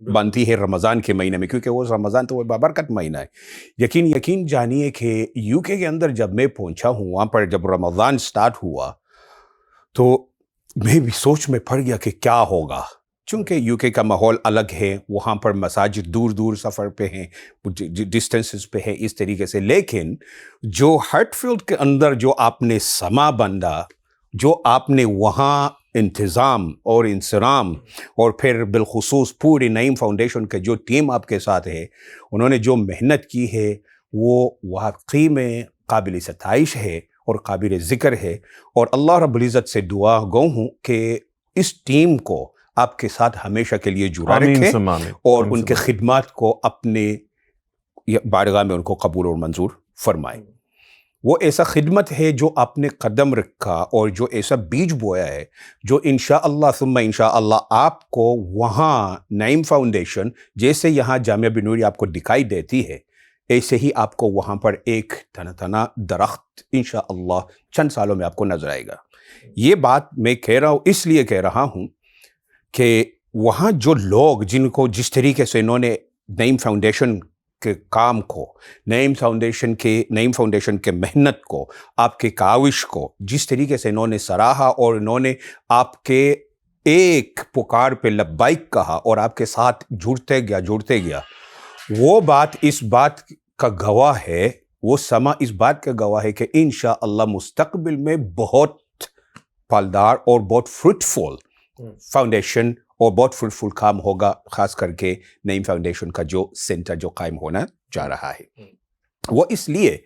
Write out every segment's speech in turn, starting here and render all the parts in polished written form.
بنتی ہے رمضان کے مہینے میں، کیونکہ وہ رمضان تو وہ بابرکت مہینہ ہے۔ یقین جانیے کہ یو کے اندر جب میں پہنچا ہوں، وہاں پر جب رمضان سٹارٹ ہوا تو میں بھی سوچ میں پڑ گیا کہ کیا ہوگا، چونکہ یو کے کا ماحول الگ ہے، وہاں پر مساجد دور دور سفر پہ ہیں، ڈسٹنسز پہ ہیں اس طریقے سے، لیکن جو ہارٹ فیلڈ کے اندر جو آپ نے سما بندہ، جو آپ نے وہاں انتظام اور انصرام، اور پھر بالخصوص پوری نعیم فاؤنڈیشن کے جو ٹیم آپ کے ساتھ ہے، انہوں نے جو محنت کی ہے وہ واقعی میں قابل ستائش ہے اور قابل ذکر ہے، اور اللہ رب العزت سے دعا گو ہوں کہ اس ٹیم کو آپ کے ساتھ ہمیشہ کے لیے جڑا رکھے اور ان کے خدمات کو اپنے بارگاہ میں ان کو قبول اور منظور فرمائے۔ وہ ایسا خدمت ہے جو آپ نے قدم رکھا اور جو ایسا بیج بویا ہے جو انشاءاللہ ثم انشاءاللہ آپ کو وہاں نعیم فاؤنڈیشن جیسے یہاں جامعہ بنوری آپ کو دکھائی دیتی ہے، ایسے ہی آپ کو وہاں پر ایک تنا درخت انشاءاللہ چند سالوں میں آپ کو نظر آئے گا۔ یہ بات میں کہہ رہا ہوں، اس لیے کہہ رہا ہوں کہ وہاں جو لوگ جن کو جس طریقے سے انہوں نے نعیم فاؤنڈیشن کے کام کو، نعیم فاؤنڈیشن کے محنت کو، آپ کے کاوش کو جس طریقے سے انہوں نے سراہا اور انہوں نے آپ کے ایک پکار پہ لبیک کہا اور آپ کے ساتھ جڑتے گیا، وہ بات اس بات کا گواہ ہے، وہ سما اس بات کا گواہ ہے کہ انشاءاللہ مستقبل میں بہت پالدار اور بہت فروٹفل فاؤنڈیشن اور بہت فروٹفل کام ہوگا، خاص کر کے نعیم فاؤنڈیشن کا جو سینٹر جو قائم ہونا جا رہا ہے۔ وہ اس لیے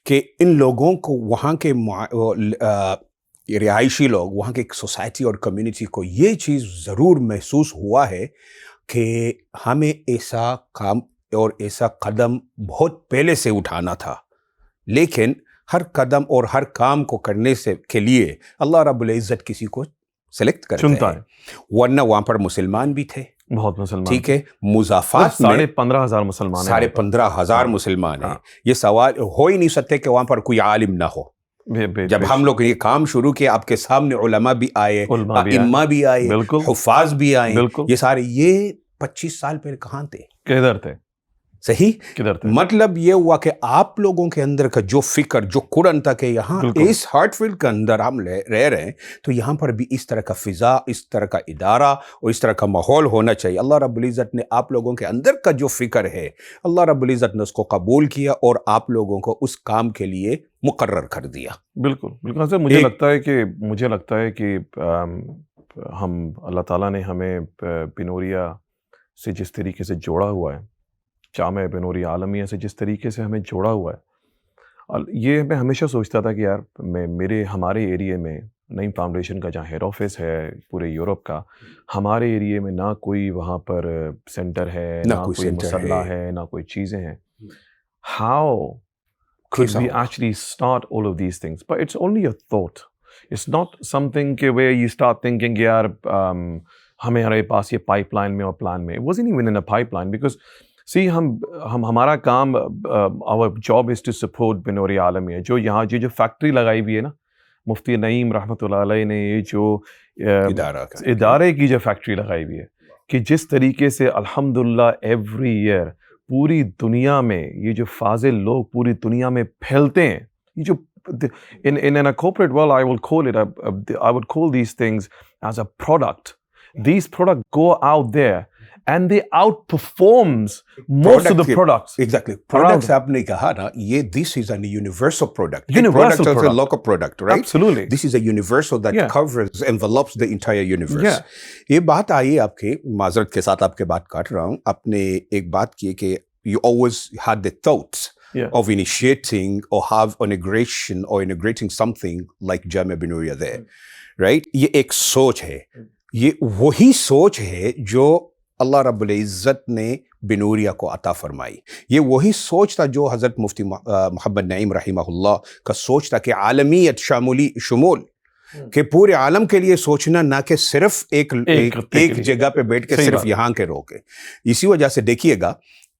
کہ ان لوگوں کو وہاں کے رہائشی لوگ، وہاں کے سوسائٹی اور کمیونٹی کو یہ چیز ضرور محسوس ہوا ہے کہ ہمیں ایسا کام اور ایسا قدم بہت پہلے سے اٹھانا تھا، لیکن ہر قدم اور ہر کام کو کرنے کے لیے اللہ رب العزت کسی کو سلیکٹ کرتا ہے، ورنہ وہاں پر مسلمان بھی تھے، بہت مسلمان، ٹھیک ہے، مضافات میں 15,500 مسلمان، 15,500 مسلمان ہیں۔ یہ سوال ہو ہی نہیں سکتے کہ وہاں پر کوئی عالم نہ ہو۔ جب ہم لوگ یہ کام شروع کیا، آپ کے سامنے علماء بھی آئے، ائمہ بھی آئے، حفاظ بھی آئے، یہ سارے، یہ 25 سال پہلے کہاں تھے، کدھر تھے؟ صحیح، مطلب یہ ہوا کہ آپ لوگوں کے اندر کا جو فکر، جو قرآن تھا کہ یہاں اس ہارٹ فیلڈ کے اندر ہم رہ رہے ہیں تو یہاں پر بھی اس طرح کا فضا، اس طرح کا ادارہ اور اس طرح کا ماحول ہونا چاہیے۔ اللہ رب العزت نے آپ لوگوں کے اندر کا جو فکر ہے، اللہ رب العزت نے اس کو قبول کیا اور آپ لوگوں کو اس کام کے لیے مقرر کر دیا۔ بالکل بالکل، مجھے لگتا ہے کہ ہم، اللہ تعالیٰ نے ہمیں بنوریا سے جس طریقے سے جوڑا ہوا ہے، جامعہ بنوریا عالمیہ سے جس طریقے سے ہمیں جوڑا ہوا ہے، یہ میں ہمیشہ سوچتا تھا کہ یار ہمارے ایریے میں نعیم فاؤنڈیشن کا جہاں ہیڈ آفس ہے پورے یورپ کا، ہمارے ایریے میں نہ کوئی وہاں پر سینٹر ہے، نہ کوئی مسلح ہے، نہ کوئی چیزیں ہیں۔ How could we actually start all of these things? But it's only a thought. It's not something where you start thinking, یار ہمارے پاس یہ پائپ لائن میں اور پلان میں. It wasn't even in a pipeline because see ہمارا کام our job is to support Binoria عالمیہ. جو یہاں جو فیکٹری لگائی ہوئی ہے نا مفتی نعیم رحمۃ اللہ علیہ نے، یہ جو ادارے کی جو فیکٹری لگائی ہوئی ہے، کہ جس طریقے سے الحمدللہ ایوری ایئر پوری دنیا میں یہ جو فاضل لوگ پوری دنیا میں پھیلتے ہیں، یہ جو in a corporate world I would call these things as a product. These products go out there and they outperforms most of the products. Exactly. Products آپ نے کہا نا، یہ this is a universal product. Product is a local product, right? Absolutely. This is a universal that covers, envelops the entire universe. یہ بات آئی آپ کے، معذرت کے ساتھ آپ کے بات کاٹ رہا ہوں، آپ نے ایک بات کی کہ you always had the thoughts of initiating or integrating something like Jamia Binoria there, right? یہ ایک سوچ ہے، یہ وہی سوچ ہے جو اللہ رب العزت نے بنوریا کو عطا فرمائی. یہ وہی سوچ تھا جو حضرت مفتی محمد نعیم رحمہ اللہ کا سوچ تھا کہ عالمیت، شمول، کہ پورے عالم کے لیے سوچنا، نہ کہ صرف ایک جگہ پہ بیٹھ کے صرف یہاں کے روکے. اسی وجہ سے دیکھیے گا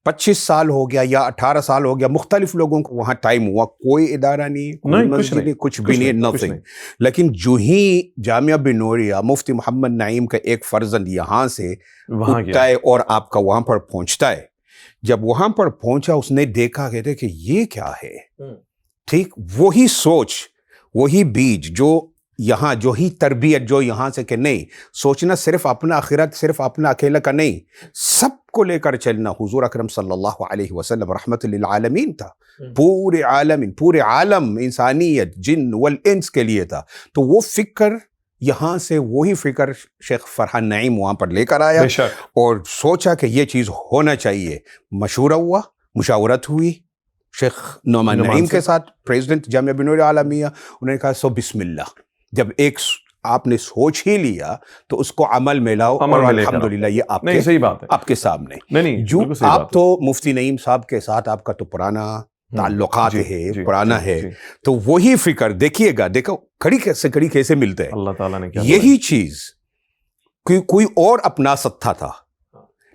25 سال ہو گیا یا 18 سال ہو گیا, مختلف لوگوں کو وہاں ٹائم ہوا, کوئی ادارہ نہیں, کوئی مسجد نہیں, کچھ بھی نہیں, نتھنگ. لیکن جو ہی جامعہ بنوریا مفتی محمد نعیم کا ایک فرزند یہاں سے اٹھتا ہے اور آپ کا وہاں پر پہنچتا ہے, جب وہاں پر پہنچا اس نے دیکھا, کہتے کہ یہ کیا ہے, ٹھیک, وہی سوچ, وہی بیج جو یہاں, جو ہی تربیت جو یہاں سے, کہ نہیں سوچنا صرف اپنا آخرت, صرف اپنا اکیلا کا نہیں, سب کو لے کر چلنا. حضور اکرم صلی اللہ علیہ وسلم رحمت للعالمین تھا, پورے عالمین, پورے عالم انسانیت جن والانس کے لیے تھا. تو وہ فکر یہاں سے, وہی فکر شیخ فرحان نعیم وہاں پر لے کر آیا اور سوچا کہ یہ چیز ہونا چاہیے. مشورہ ہوا, مشاورت ہوئی شیخ نعمان نعیم کے ساتھ, پریزیڈنٹ جامعہ بنوریا عالمیہ. انہوں نے کہا سو بسم اللہ, جب ایک آپ نے سوچ ہی لیا تو اس کو عمل میں لاؤ, اور الحمدللہ یہ آپ کے صحیح بات ہے, آپ کے سامنے. جو آپ تو مفتی نعیم صاحب کے ساتھ آپ کا تو پرانا تعلقات ہے, پرانا ہے, تو وہی فکر دیکھیے گا, دیکھو کھڑی کیسے ملتے ہیں. اللہ تعالیٰ نے یہی چیز کوئی اور اپنا سکتا تھا,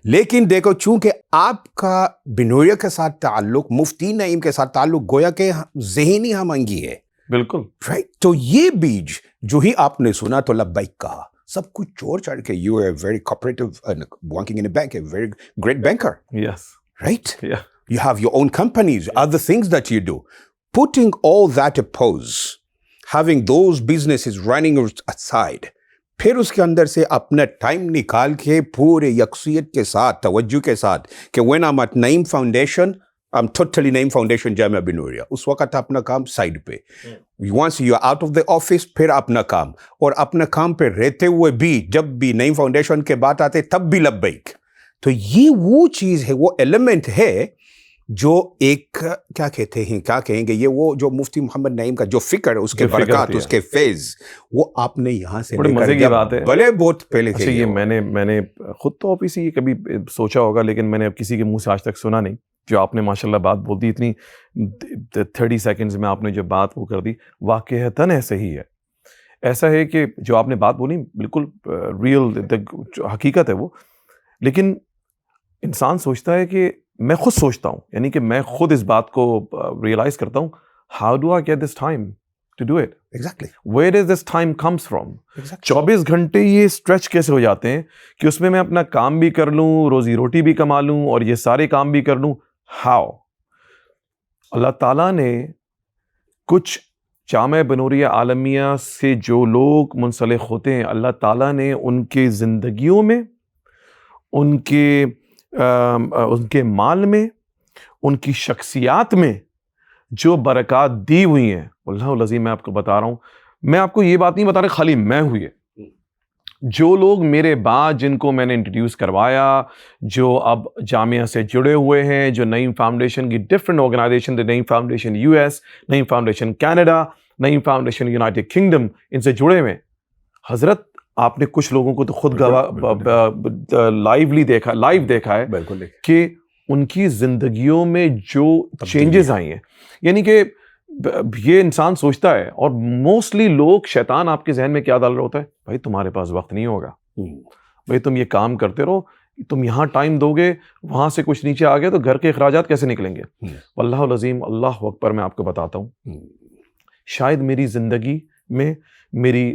لیکن دیکھو چونکہ آپ کا بنوریا کے ساتھ تعلق, مفتی نعیم کے ساتھ تعلق گویا کہ ذہنی ہم آہنگی ہے. بالکل رائٹ. تو یہ بیج جو ہی آپ نے سنا تو لبیک کہا, سب کچھ چھوڑ چھاڑ کے, you are very cooperative, working in a bank, a very great banker. Yes right. You have your own companies, other things that you do. Putting all that opposed, having those businesses running aside, پھر اس کے اندر سے اپنا time نکال کے پورے یکسویت کے ساتھ, توجہ کے ساتھ, کہ when I'm at Naeem Foundation, I'm totally Naeem Foundation جامعہ بنوریا. اس وقت اپنا کام سائڈ پہ, once you are out of the office پھر اپنا کام, اور اپنا کام پہ رہتے ہوئے بھی جب بھی نعیم فاؤنڈیشن کے بات آتے تب بھی لبیک. تو یہ وہ چیز ہے, وہ ایلیمنٹ ہے جو ایک کیا کہتے ہیں, کیا کہیں گے, یہ وہ جو مفتی محمد نعیم کا جو فکر ہے, اس کے برکات, اس کے فیض, وہ آپ نے یہاں سے بڑے مزے کی بات ہے. بھلے بہت پہلے اچھا, یہ میں نے خود تو آفیسی یہ کبھی سوچا ہوگا, لیکن میں نے اب کسی کے منہ سے آج تک سنا نہیں. جو آپ نے ماشاءاللہ بات بول دی, اتنی 30 سیکنڈز میں آپ نے جو بات وہ کر دی, واقعتاً ایسا ہی ہے. ایسا ہے کہ جو آپ نے بات بولی بالکل ریئل حقیقت ہے وہ. لیکن انسان سوچتا ہے کہ میں خود سوچتا ہوں, یعنی کہ میں خود اس بات کو ریئلائز کرتا ہوں, how do I get this time to do it, exactly where is this time comes from. 24 گھنٹے یہ اسٹریچ کیسے ہو جاتے ہیں کہ اس میں اپنا کام بھی کر لوں, روزی روٹی بھی کما لوں, اور یہ سارے کام بھی کر لوں. ہاؤ؟ اللہ تعالیٰ نے کچھ جامعہ بنوریا عالمیہ سے جو لوگ منسلک ہوتے ہیں, اللہ تعالیٰ نے ان کے زندگیوں میں, ان کے مال میں, ان کی شخصیات میں جو برکات دی ہوئی ہیں, اللہ العظیم میں آپ کو بتا رہا ہوں, میں آپ کو یہ بات نہیں بتا رہا خالی میں ہوئی ہے. جو لوگ میرے بعد جن کو میں نے انٹروڈیوس کروایا, جو اب جامعہ سے جڑے ہوئے ہیں, جو نعیم فاؤنڈیشن کی ڈفرینٹ آرگنائزیشن, نعیم فاؤنڈیشن US, نعیم فاؤنڈیشن کینیڈا, نعیم فاؤنڈیشن یونائٹڈ کنگڈم, ان سے جڑے ہوئے. حضرت آپ نے کچھ لوگوں کو تو خود لائیو دیکھا ہے کہ ان کی زندگیوں میں جو چینجز آئی ہیں, یعنی کہ یہ انسان سوچتا ہے, اور موسٹلی لوگ, شیطان آپ کے ذہن میں کیا ڈال رہا ہوتا ہے, بھائی تمہارے پاس وقت نہیں ہوگا, بھائی تم یہ کام کرتے رہو, تم یہاں ٹائم دو گے, وہاں سے کچھ نیچے آ گئے تو گھر کے اخراجات کیسے نکلیں گے. واللہ العظیم, اللہ اکبر, میں آپ کو بتاتا ہوں, شاید میری زندگی میں, میری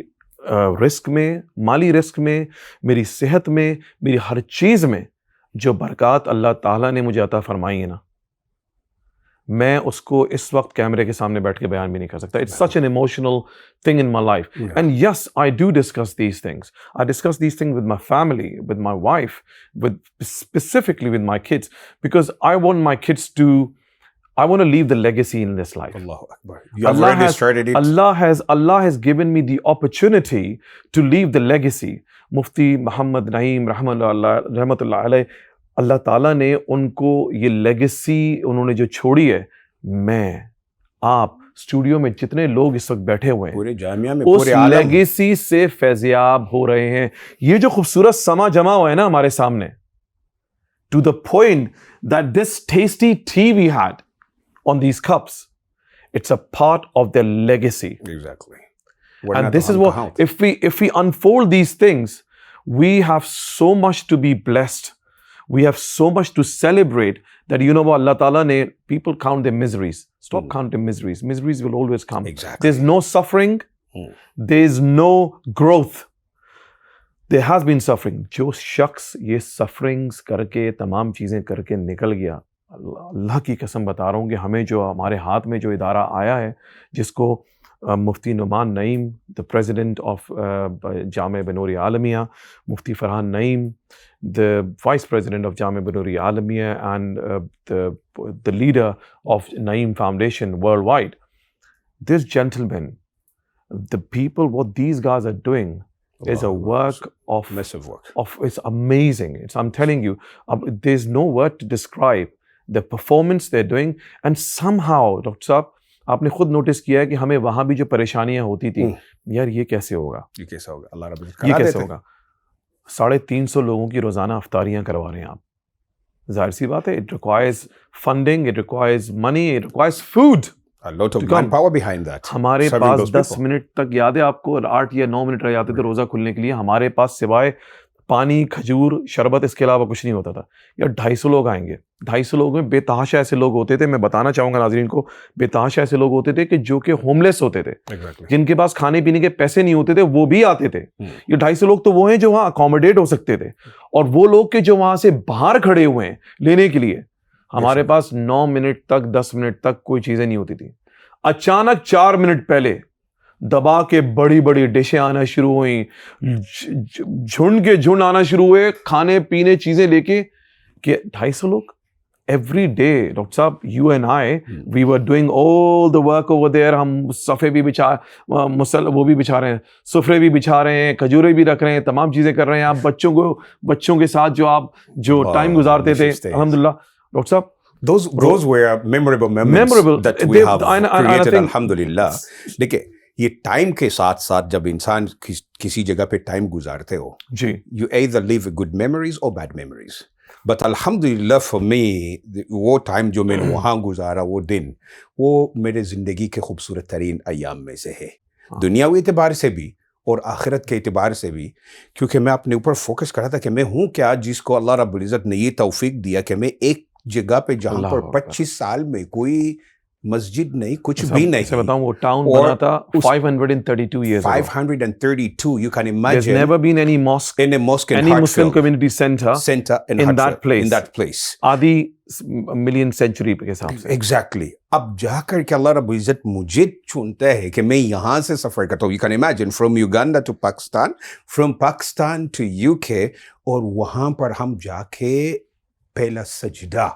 رسک میں, مالی رسک میں, میری صحت میں, میری ہر چیز میں جو برکات اللہ تعالیٰ نے مجھے عطا فرمائی ہے نا, میں اس کو اس وقت کیمرے کے سامنے بیٹھ کے بیان بھی نہیں کر سکتا. It's such an emotional thing in my life. And yes, I do discuss these things. I discuss these things with my family, with my wife, specifically with my kids, because I want my kids to, I want to leave the legacy in this life. Allahu Akbar. You have already started it. Allah has given me the opportunity to leave the legacy. Mufti Muhammad Naeem rahmatullah alayh, اللہ تعالیٰ نے ان کو یہ legacy انہوں نے جو چھوڑی ہے, میں, آپ, اسٹوڈیو میں جتنے لوگ اس وقت بیٹھے ہوئے ہیں, پورے جامعہ میں, اس لیگیسی سے فیضیاب ہو رہے ہیں. یہ جو خوبصورت سما جمع ہوا ہے نا ہمارے سامنے, to the point that this tasty tea we had on these cups, it's a part of their legacy. Exactly. And this is what, if we unfold these things, we have so much to be blessed. we have so much to celebrate that, you know what, Allah Ta'ala ne, people count their miseries. Stop counting miseries. Miseries will always come. Exactly. There's no suffering. There's no growth. There has been suffering. جو شخص یہ sufferings کر کے تمام چیزیں کر کے نکل گیا, اللہ کی قسم بتا رہا ہوں کہ ہمیں جو ہمارے ہاتھ میں جو ادارہ آیا ہے, جس کو مفتی نعمان نعیم, the president of Jamia Banuri عالمیہ, Mufti Farhan Naeem, the vice president of Jamia Banuri عالمیہ, and the leader of Naeem Foundation worldwide, this gentleman, the people, what these guys are doing is a work of massive work. It's amazing. I'm telling you, there's no word to describe the performance they're doing. And somehow, Dr. Saab, آپ نے خود notice کیا ہے کہ ہمیں وہاں بھی جو پریشانیاں ہوتی تھی, یار یہ کیسے ہوگا, یہ کیسا ہوگا, اللہ رب یہ کیسے ہوگا. 350 لوگوں کی روزانہ افطاریاں کروا رہے ہیں آپ. ظاہر سی بات ہے, it requires funding, it requires money, it requires food. A lot of manpower behind that. ہمارے پاس 10 منٹ تک یاد ہے آپ کو, 8 یا 9 منٹ رہ جاتے تھے روزہ کھلنے کے لیے. ہمارے پاس سوائے پانی, کھجور, شربت, اس کے علاوہ کچھ نہیں ہوتا تھا. یا 250 لوگ آئیں گے. 250 لوگوں میں بے تحاشا ایسے لوگ ہوتے تھے, میں بتانا چاہوں گا ناظرین کو, بے تحاشا ایسے لوگ ہوتے تھے کہ جو کہ ہوم لیس ہوتے تھے, جن کے پاس کھانے پینے کے پیسے نہیں ہوتے تھے, وہ بھی آتے تھے. یہ 250 لوگ تو وہ ہیں جو وہاں اکوموڈیٹ ہو سکتے تھے, اور وہ لوگ کہ جو وہاں سے باہر کھڑے ہوئے ہیں لینے کے لیے. ہمارے پاس 9 منٹ تک 10 منٹ تک کوئی چیزیں نہیں ہوتی تھی. اچانک 4 منٹ پہلے دبا کے بڑی بڑی ڈشیں آنا شروع ہوئیں, جھنڈ کے جھنڈ آنا شروع ہوئے, کھانے پینے چیزیں لے کے, کہ 250 لوگ ایوری ڈے. ڈاکٹر صاحب, you and I, we were doing all the work over there. ہم صفے بھی بچھا, وہ بھی بچھا رہے ہیں, سفرے بھی بچھا رہے ہیں, کھجورے بھی رکھ رہے ہیں, تمام چیزیں کر رہے ہیں. آپ بچوں کے ساتھ جو آپ جو ٹائم گزارتے تھے, الحمدللہ ڈاکٹر صاحب, those were memorable moments that we have created, alhamdulillah. دیکھیں, یہ ٹائم کے ساتھ ساتھ جب انسان کسی جگہ پہ ٹائم گزارتے ہو, جی, you either live good memories or bad memories. But alhamdulillah for me, وہ ٹائم جو میں نے وہاں گزارا, وہ دن, وہ میرے زندگی کے خوبصورت ترین ایام میں سے ہے, دنیاوی اعتبار سے بھی اور آخرت کے اعتبار سے بھی. کیونکہ میں اپنے اوپر فوکس کر رہا تھا کہ میں ہوں کیا, جس کو اللہ رب العزت نے یہ توفیق دیا کہ میں ایک جگہ پہ جہاں پر 25 سال میں کوئی مسجد نہیں, کچھ بھی نہیں. سے بتاؤں, وہ ٹاؤن بنا تھا 532 years ago. 532, you can imagine. There's never been any mosque, any any Muslim community center in that place. آدھی ملین سینچری کے حساب سے. Exactly. اب جا کر کے اللہ رب العزت مجھے چنتا ہے کہ میں یہاں سے سفر کرتا ہوں. You can imagine, from Uganda to Pakistan, from Pakistan to UK, اور وہاں پر ہم جا کے پہلا سجدہ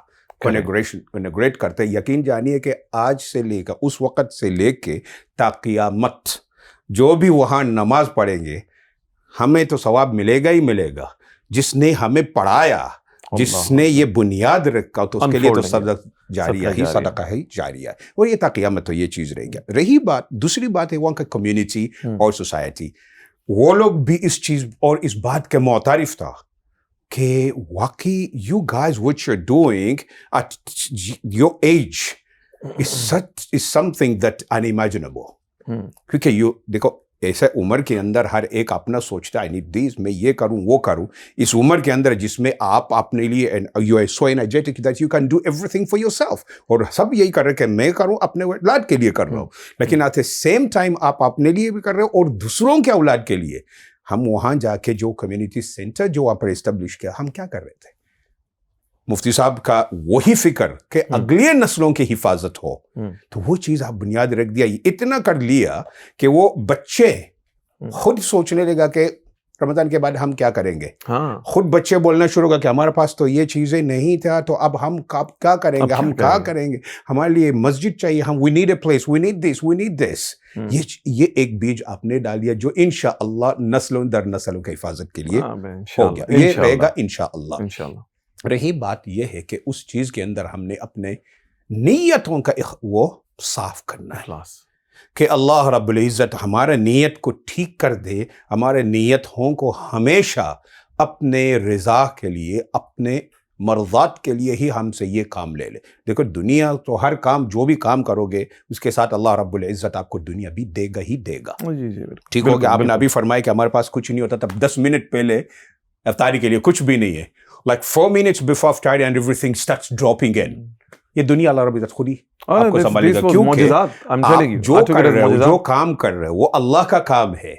انیگریٹ کرتے. یقین جانیے کہ آج سے لے کر اس وقت سے لے کے تا قیامت جو بھی وہاں نماز پڑھیں گے, ہمیں تو ثواب ملے گا ہی ملے گا. جس نے ہمیں پڑھایا, جس نے یہ بنیاد رکھا, تو اس کے لیے تو صدقہ جاریہ ہے, اور یہ تا قیامت تو یہ چیز رہے گا. رہی بات, دوسری بات ہے وہاں کا کمیونٹی اور سوسائٹی, وہ لوگ بھی اس چیز اور اس بات کے معترف تھا کہ واقعی you guys what you're doing at your age is something that unimaginable. کیونکہ دیکھو, ایسے عمر کے اندر ہر ایک اپنا سوچتا ہے, I need this, میں یہ کروں وہ کروں. اس عمر کے اندر جس میں آپ اپنے لیے you are so energetic that you can do everything for yourself, اور سب یہی کر رہے کہ میں کروں, اپنے اولاد کے لیے کر رہا ہوں, لیکن at the same time آپ اپنے لیے بھی کر رہے ہو اور دوسروں کے اولاد کے لیے. ہم وہاں جا کے جو کمیونٹی سینٹر جو وہاں پر اسٹیبلش کیا, ہم کیا کر رہے تھے؟ مفتی صاحب کا وہی فکر کہ اگلی نسلوں کی حفاظت ہو, تو وہ چیز آپ بنیاد رکھ دیا, اتنا کر لیا کہ وہ بچے خود سوچنے لگا کہ رمضان کے بعد ہم کیا کریں گے. خود بچے بولنا شروع کر کہ ہمارے پاس تو یہ چیزیں نہیں تھا, تو اب ہم کیا کریں گے, ہم کیا کریں گے, ہمارے لیے مسجد چاہیے, ہم we need a place, we need this, we need this. یہ ایک بیج آپ نے ڈال دیا جو انشاءاللہ نسلوں در نسلوں کی حفاظت کے لیے ہو گیا, یہ رہے گا انشاءاللہ. رہی بات یہ ہے کہ اس چیز کے اندر ہم نے اپنے نیتوں کا وہ صاف کرنا ہے کہ اللہ رب العزت ہمارے نیت کو ٹھیک کر دے, ہمارے نیتوں کو ہمیشہ اپنے رضا کے لیے, اپنے مرضات کے لیے ہی ہم سے یہ کام لے لے. دیکھو دنیا تو ہر کام جو بھی کام کرو گے اس کے ساتھ اللہ رب العزت آپ کو دنیا بھی دے گا ہی دے گا. ٹھیک ہو گیا. آپ نے ابھی فرمایا کہ ہمارے پاس کچھ نہیں ہوتا, تب 10 منٹ پہلے افطاری کے لیے کچھ بھی نہیں ہے, like 4 minutes before iftar and everything starts dropping in. یہ دنیا اللہ رب العزت خود ہی آپ کو سنبھالے گا, کیونکہ آپ جو کر رہے ہو, جو کام کر رہے ہو وہ اللہ کا کام ہے.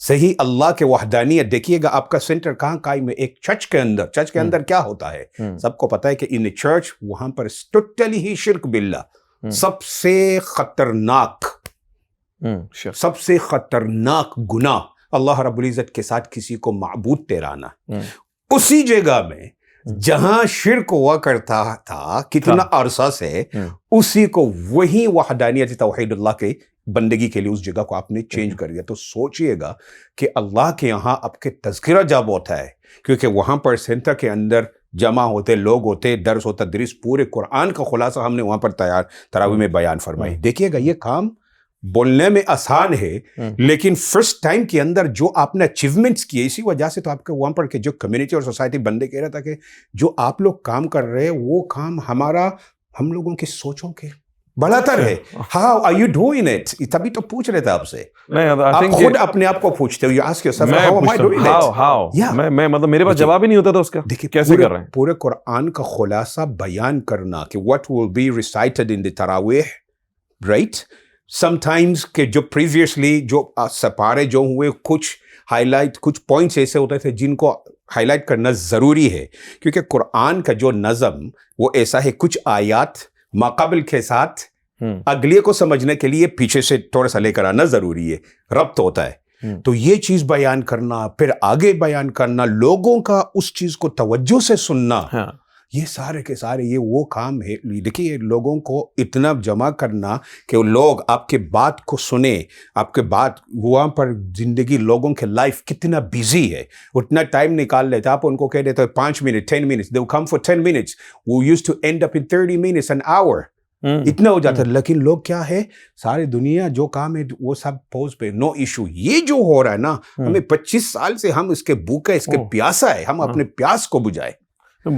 صحیح, اللہ کے وحدانیت دیکھیے گا. آپ کا سینٹر کہاں قائم ہے؟ ایک چرچ کے اندر. چرچ کے اندر کیا ہوتا ہے سب کو پتا ہے کہ ان چرچ وہاں پر ٹوٹلی ہی شرک باللہ, سب سے خطرناک گناہ اللہ رب العزت کے ساتھ کسی کو معبود ٹھہرانا. اسی جگہ میں جہاں شرک ہوا کرتا تھا کتنا عرصہ سے, اسی کو وہی وحدانیت توحید اللہ کے بندگی کے لیے اس جگہ کو آپ نے چینج کر دیا. تو سوچئے گا کہ اللہ کے یہاں آپ کے تذکرہ جب ہوتا ہے, کیونکہ وہاں پر سینٹر کے اندر جمع ہوتے لوگ ہوتے, درس ہوتا, درس پورے قرآن کا خلاصہ ہم نے وہاں پر تراویح میں بیان فرمائی. دیکھیے گا یہ کام بولنے میں آسان ہے, لیکن فرسٹ ٹائم کے اندر جو آپ نے اچیومنٹس کیے, اسی وجہ سے تو آپ کے وہاں پر کہ جو کمیونٹی اور سوسائٹی بندے کہہ رہا تھا کہ جو آپ لوگ کام کر رہے ہیں وہ کام ہم لوگوں کی سوچوں کے بڑا تر ہے. How are you doing it? تبھی تو پوچھ رہے تھے آپ سے. آپ خود اپنے آپ کو پوچھتے ہو, you ask yourself how am I doing it. میں مطلب میرے پاس جواب ہی نہیں ہوتا تھا اس کا, کیسے کر رہے ہیں. پورے قرآن کا خلاصہ بیان کرنا کہ what will be recited in the تراویح, رائٹ. سم ٹائمز کہ جو پریویسلی جو سپارے جو ہوئے, کچھ ہائی لائٹ, کچھ پوائنٹس ایسے ہوتے تھے جن کو ہائی لائٹ کرنا ضروری ہے, کیونکہ قرآن کا جو نظم وہ ایسا ہے, کچھ آیات ماقبل کے ساتھ اگلے کو سمجھنے کے لیے پیچھے سے تھوڑا سا لے کر آنا ضروری ہے, ربط ہوتا ہے. تو یہ چیز بیان کرنا, پھر آگے بیان کرنا, لوگوں کا اس چیز کو توجہ سے سننا, یہ سارے کے سارے یہ وہ کام ہے. دیکھیے لوگوں کو اتنا جمع کرنا کہ لوگ آپ کے بات کو سنیں, آپ کے بات, وہاں پر زندگی لوگوں کے لائف کتنا بیزی ہے, اتنا ٹائم نکال لیتے. آپ ان کو کہہ دیتے 5 minute 10 minutes, they will come for 10 minutes, we used to end up in 30 minutes an hour, اتنا ہو جاتا ہے. لیکن لوگ کیا ہے, ساری دنیا جو کام ہے وہ سب پوز پہ, نو ایشو. یہ جو ہو رہا ہے نا, ہمیں 25 سال سے ہم اس کے بھوکا, اس کے پیاسا ہے, ہم اپنے پیاس کو بجھائے. تو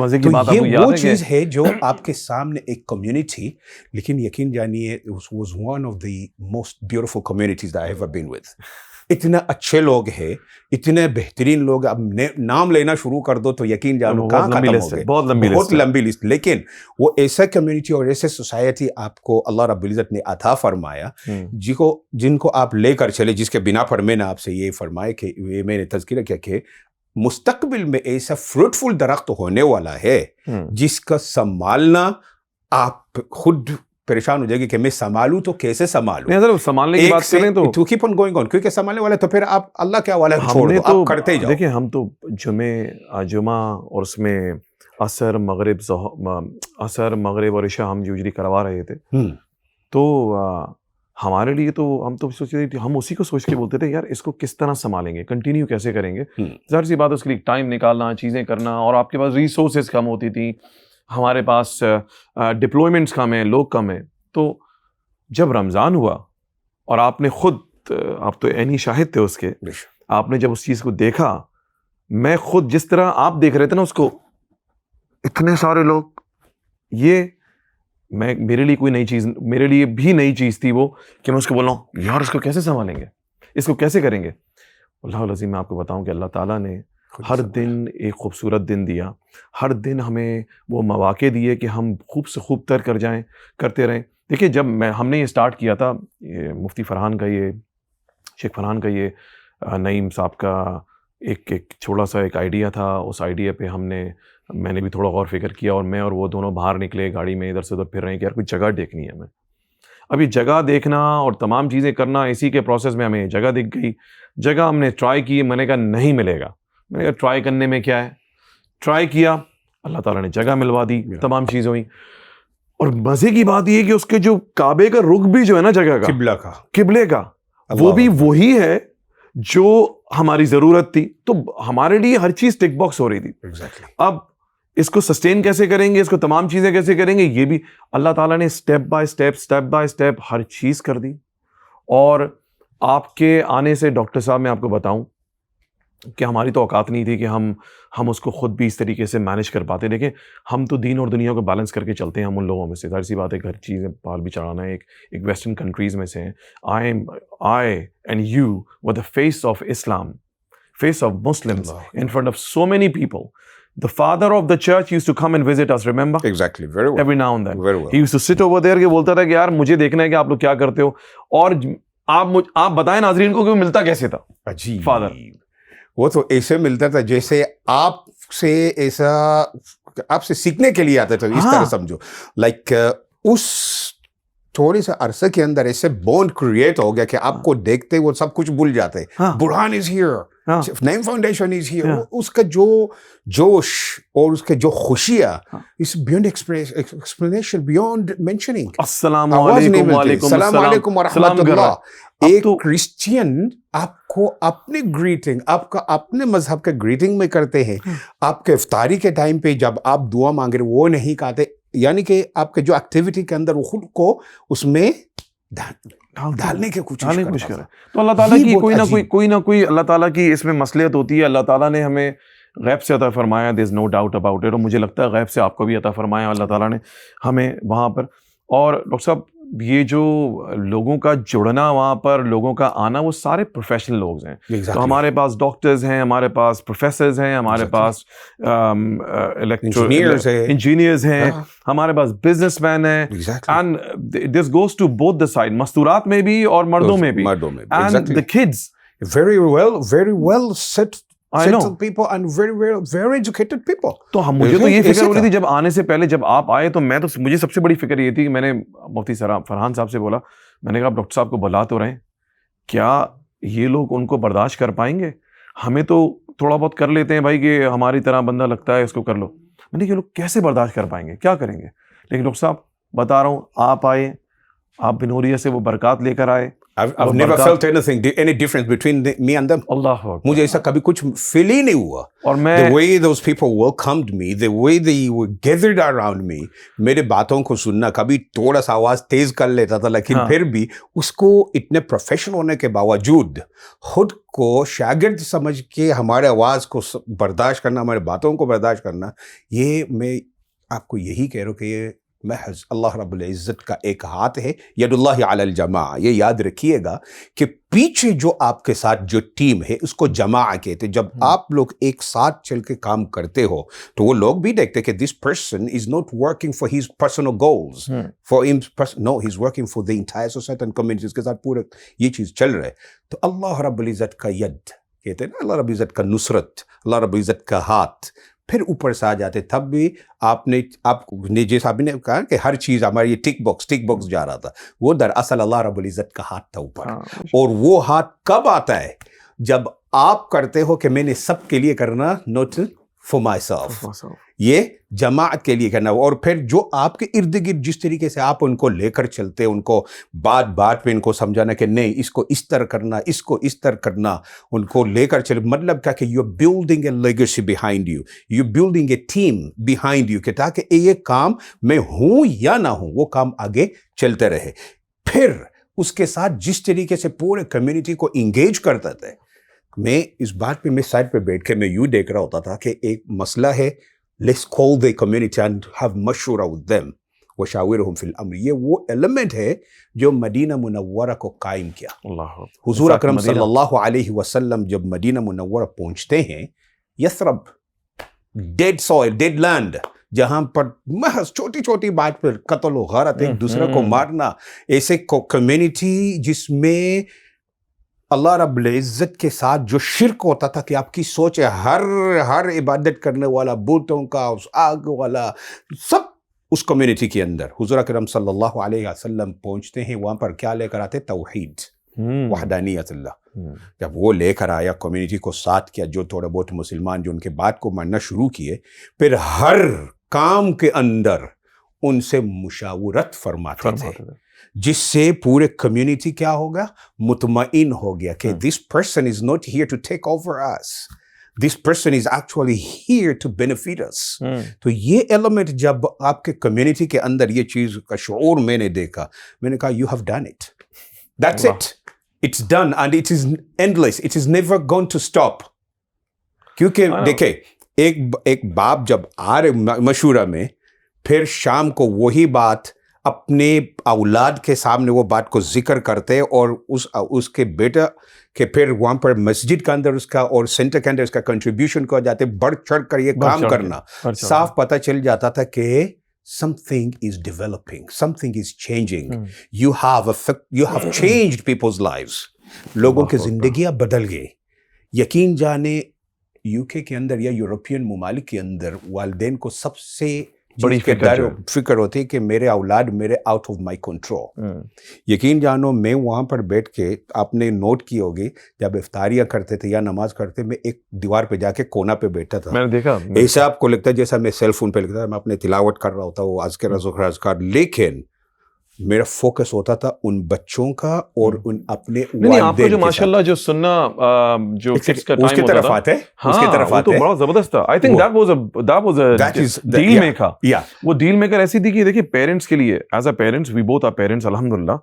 یہ وہ چیز ہے جو آپ کے سامنے ایک کمیونٹی, لیکن یقین جانیے was one of the most beautiful communities that I ever been with. اتنے اچھے لوگ ہیں, اتنے بہترین لوگ, اب نام لینا شروع کر دو تو یقین جانو کہاں ختم ہو گئے, بہت لمبی لسٹ. لیکن وہ ایسا کمیونٹی اور ایسے سوسائٹی آپ کو اللہ رب العزت نے عطا فرمایا, جن کو آپ لے کر چلے, جس کے بنا پر میں نے آپ سے یہ فرمایا کہ میں نے تذکرہ کیا کہ مستقبل میں ایسا فروٹفل درخت ہونے والا ہے جس کا سنبھالنا آپ خود پریشان ہو جائے گی کہ میں سنبھالوں تو کیسے سنبھالوں. سنبھالنے کی بات کریں تو keep on going on, کیونکہ سنبھالنے والے تو پھر آپ اللہ کے حوالے چھوڑ دو, آپ کرتے جاؤ. دیکھیں ہم تو جمعہ اور اس میں عصر مغرب اور عشاء ہم یوزلی کروا رہے تھے, تو ہمارے لیے تو ہم تو سوچ رہے تھے, ہم اسی کو سوچ کے بولتے تھے یار اس کو کس طرح سنبھالیں گے, کنٹینیو کیسے کریں گے. ظاہر سی بات ہے اس کے لیے ٹائم نکالنا, چیزیں کرنا, اور آپ کے پاس ریسورسز کم ہوتی تھیں, ہمارے پاس ڈپلوائمنٹس کم ہیں, لوگ کم ہیں. تو جب رمضان ہوا اور آپ نے خود, آپ تو عینی شاہد تھے اس کے, آپ نے جب اس چیز کو دیکھا, میں خود جس طرح آپ دیکھ رہے تھے نا اس کو, اتنے سارے لوگ, یہ میرے لیے کوئی نئی چیز, میرے لیے بھی نئی چیز تھی وہ, کہ میں اس کو بول رہا ہوں یار اس کو کیسے سنبھالیں گے, اس کو کیسے کریں گے. اللہ العظیم میں آپ کو بتاؤں کہ اللہ تعالیٰ نے ہر دن ایک خوبصورت دن دیا, ہر دن ہمیں وہ مواقع دیے کہ ہم خوب سے خوب تر کرتے رہیں. دیکھیے جب ہم نے یہ اسٹارٹ کیا تھا, مفتی فرحان کا یہ, شیخ فرحان کا یہ, نعیم صاحب کا ایک چھوٹا سا ایک آئیڈیا تھا, اس آئیڈیا پہ میں نے بھی تھوڑا غور فکر کیا, اور میں اور وہ دونوں باہر نکلے گاڑی میں, ادھر سے ادھر پھر رہے ہیں کہ یار کوئی جگہ دیکھنی ہے ہمیں. ابھی جگہ دیکھنا اور تمام چیزیں کرنا, اسی کے پروسیس میں ہمیں جگہ دکھ گئی. جگہ ہم نے ٹرائی کی, میں نے کہا نہیں ملے گا. میں نے کہا ٹرائی کرنے میں کیا ہے, ٹرائی کیا, اللہ تعالیٰ نے جگہ ملوا دی, تمام چیزیں ہوئیں. اور مزے کی بات یہ کہ اس کے جو کعبے کا رخ بھی جو ہے نا جگہ کا, قبلے کا, وہ بھی وہی ہے جو ہماری ضرورت تھی. تو ہمارے لیے ہر چیز ٹک باکس ہو رہی تھی. اب اس کو سسٹین کیسے کریں گے, اس کو تمام چیزیں کیسے کریں گے, یہ بھی اللہ تعالیٰ نے اسٹیپ بائی اسٹیپ ہر چیز کر دی. اور آپ کے آنے سے ڈاکٹر صاحب میں آپ کو بتاؤں کہ ہماری تو اوقات نہیں تھی کہ ہم اس کو خود بھی اس طریقے سے مینیج کر پاتے. دیکھیں ہم تو دین اور دنیا کو بیلنس کر کے چلتے ہیں, ہم ان لوگوں میں سے, ظاہر سی بات ہے گھر چیزیں پال بھی چڑھانا ہے, ایک ویسٹرن کنٹریز میں سے ہیں. I and you were the face of Islam, face of Muslims in front of so many people. the father of the church used to come and visit us, remember? Exactly, very well. Every now and then. Very well. He used to sit over there کہ بولتا تھا کہ یار مجھے دیکھنا ہے کہ آپ لوگ کیا کرتے ہو, اور آپ بتائیں ناظرین کو کہ وہ ملتا کیسے تھا عجیب فادر. وہ تو ایسے ملتا تھا جیسے آپ سے سیکھنے کے لیے آتا تھا, اس طرح سمجھو. لائک اس تھوڑی سا عرصے کے اندر ایسے بونڈ کریٹ ہو گیا کہ آپ کو دیکھتے وہ سب کچھ بھول جاتے. Burhan is here, Naeem foundation is here. اس کا جو جوش اور اس کے جو خوشیاں اس بیونڈ ایکسپلینیشن, بیونڈ مینشننگ. السلام علیکم. وعلیکم السلام ورحمۃ اللہ. ایک کرسچین آپ کو اپنی گریٹنگ, آپ کا اپنے مذہب کے گریٹنگ میں کرتے ہیں. آپ کے افطاری کے ٹائم پہ جب آپ دعا مانگ رہے وہ نہیں کہتے, یعنی کہ آپ کے جو ایکٹیویٹی کے اندر وہ خود کو اس میں ڈالنے کی کوشش کرے. تو اللہ تعالیٰ کی کوئی نہ کوئی اللہ تعالیٰ کی اس میں مصلحت ہوتی ہے. اللہ تعالیٰ نے ہمیں غیب سے عطا فرمایا, there is no doubt about it, اور مجھے لگتا ہے غیب سے آپ کو بھی عطا فرمایا اللہ تعالیٰ نے ہمیں وہاں پر. اور ڈاکٹر صاحب یہ جو لوگوں کا جڑنا وہاں پر, لوگوں کا آنا, وہ سارے پروفیشنل لوگ ہیں. تو ہمارے پاس ڈاکٹرز ہیں, ہمارے پاس پروفیسرز ہیں, ہمارے پاس انجینئرز ہیں, ہمارے پاس بزنس مین ہیں. And this goes to both the side, مستورات میں بھی اور مردوں میں بھی. And the kids very well set people and very educated people. تو مجھے تو یہ فکر ہو رہی تھی جب آنے سے پہلے, جب آپ آئے تو میں تو مجھے سب سے بڑی فکر یہ تھی کہ میں نے مفتی فرحان صاحب سے بولا, میں نے کہا ڈاکٹر صاحب کو بلا تو رہے, کیا یہ لوگ ان کو برداشت کر پائیں گے؟ ہمیں تو تھوڑا بہت کر لیتے ہیں بھائی کہ ہماری طرح بندہ لگتا ہے اس کو کر لو. میں نے کہا یہ لوگ کیسے برداشت کر پائیں گے, کیا کریں گے؟ لیکن ڈاکٹر صاحب بتا رہا ہوں, آپ آئے, آپ بنوریا سے وہ برکات لے کر آئے. I've never felt any difference between me and them. اللہ مجھے ایسا کبھی کچھ فیل ہی نہیں ہوا. اور میں the way those people welcomed me, the way they were gathered around me, میرے باتوں کو سننا, کبھی تھوڑا سا آواز تیز کر لیتا تھا لیکن پھر بھی اس کو اتنے پروفیشنل ہونے کے باوجود خود کو شاگرد سمجھ کے ہمارے آواز کو برداشت کرنا, ہمارے باتوں کو برداشت کرنا, یہ میں آپ کو یہی کہہ رہا ہوں کہ یہ محض اللہ رب العزت کا ایک ہاتھ ہے. ید اللہ علی الجماع. یہ یاد رکھیے گا کہ پیچھے جو آپ کے ساتھ جو ٹیم ہے اس کو جماع کہتے. جب آپ لوگ ایک ساتھ چل کے کام کرتے ہو تو وہ لوگ بھی دیکھتے کہ this person is not working for his personal goals, for now, he is working for the entire society and community. اس کے ساتھ پورے یہ چیز چل رہا ہے. تو اللہ رب العزت کا ید کہتے ہیں نا, اللہ رب العزت کا نصرت, اللہ رب العزت کا ہاتھ پھر اوپر سے آ جاتے. تب بھی آپ نے جیسے آپ نے کہا کہ ہر چیز ہماری ٹک باکس جا رہا تھا, وہ دراصل اللہ رب العزت کا ہاتھ تھا اوپر. اور وہ ہاتھ کب آتا ہے؟ جب آپ کرتے ہو کہ میں نے سب کے لیے کرنا, نوٹ فار مائی سیلف, یہ جماعت کے لیے کرنا. اور پھر جو آپ کے ارد گرد جس طریقے سے آپ ان کو لے کر چلتے, ان کو بات پہ ان کو سمجھانا کہ نہیں اس کو اس طرح کرنا, اس کو اس طرح کرنا, ان کو لے کر چلے. مطلب کیا کہ you are building a legacy behind you, you building a team behind you, کہ تاکہ یہ کام میں ہوں یا نہ ہوں وہ کام آگے چلتے رہے. پھر اس کے ساتھ جس طریقے سے پورے کمیونٹی کو انگیج کرتا تھا. میں اس بات پہ میں سائڈ پہ بیٹھ کے میں یوں دیکھ رہا ہوتا تھا کہ ایک مسئلہ ہے, let's call the community and have مشورہ with them وشاورہم فی الامر. یہ وہ ایلیمنٹ ہے جو مدینہ منورہ کو قائم کیا. حضور اکرم صلی اللہ علیہ وسلم جب مدینہ منورہ پہنچتے ہیں, Yathrib dead soil, dead land, جہاں پر محض چھوٹی چھوٹی بات پر قتل و غارت, ایک دوسرے کو مارنا, ایسے کمیونٹی جس میں اللہ رب العزت کے ساتھ جو شرک ہوتا تھا کہ آپ کی سوچ ہے ہر عبادت کرنے والا, بتوں کا, اس آگ والا, سب اس کمیونٹی کے اندر. حضور اکرم صلی اللہ علیہ وسلم پہنچتے ہیں, وہاں پر کیا لے کر آتے؟ توحید, وحدانیت اللہ. جب وہ لے کر آیا, کمیونٹی کو ساتھ کیا, جو تھوڑے بہت مسلمان جو ان کے بات کو ماننا شروع کیے, پھر ہر کام کے اندر ان سے مشاورت فرماتے تھے, جس سے پورے کمیونٹی کیا ہوگا؟ مطمئن ہو گیا کہ this person is not here to take over us, this person is actually here to benefit us. تو یہ ایلیمنٹ جب آپ کے کمیونٹی کے اندر یہ چیز کا شعور میں نے دیکھا, میں نے کہا you have done it, that's it, it's done and it is endless, it is never gone to stop. کیونکہ دیکھیں ایک باپ جب آ رہے مشورہ میں, پھر شام کو وہی بات اپنے اولاد کے سامنے وہ بات کو ذکر کرتے اور اس کے بیٹا کہ پھر وہاں پر مسجد کے اندر اس کا اور سینٹر کے اندر اس کا کنٹریبیوشن کو جاتے بڑھ چڑھ کر یہ کام کرنا, صاف پتہ چل جاتا تھا کہ something is developing, something is changing. You have changed people's lives. لوگوں کی زندگیاں بدل گئی. یقین جانے UK کے اندر یا یورپین ممالک کے اندر والدین کو سب سے بڑی فکر ہوتی ہے کہ میرے اولاد میرے آؤٹ آف مائی کنٹرول. یقین جانو میں وہاں پر بیٹھ کے آپ نے نوٹ کی ہوگی جب افطاریاں کرتے تھے یا نماز کرتے میں ایک دیوار پہ جا کے کونا پہ بیٹھا تھا. میں نے دیکھا ایسا آپ کو لگتا ہے جیسا میں سیل فون پہ لگتا تھا, میں اپنے تلاوت کر رہا ہوتا وہ اذکار, لیکن میرا فوکس ہوتا تھا ان بچوں کا اور ان اپنے نہیں آپ کو جو ماشاءاللہ جو سننا جو فکس کا ٹائم ہوتا تھا اس کی طرف آتے تو بڑا زبردست تھا. I think that was a deal maker. وہ ڈیل میکر ایسی تھی کہ دیکھیے پیرنٹس کے لیے as a parents we both are parents الحمدللہ,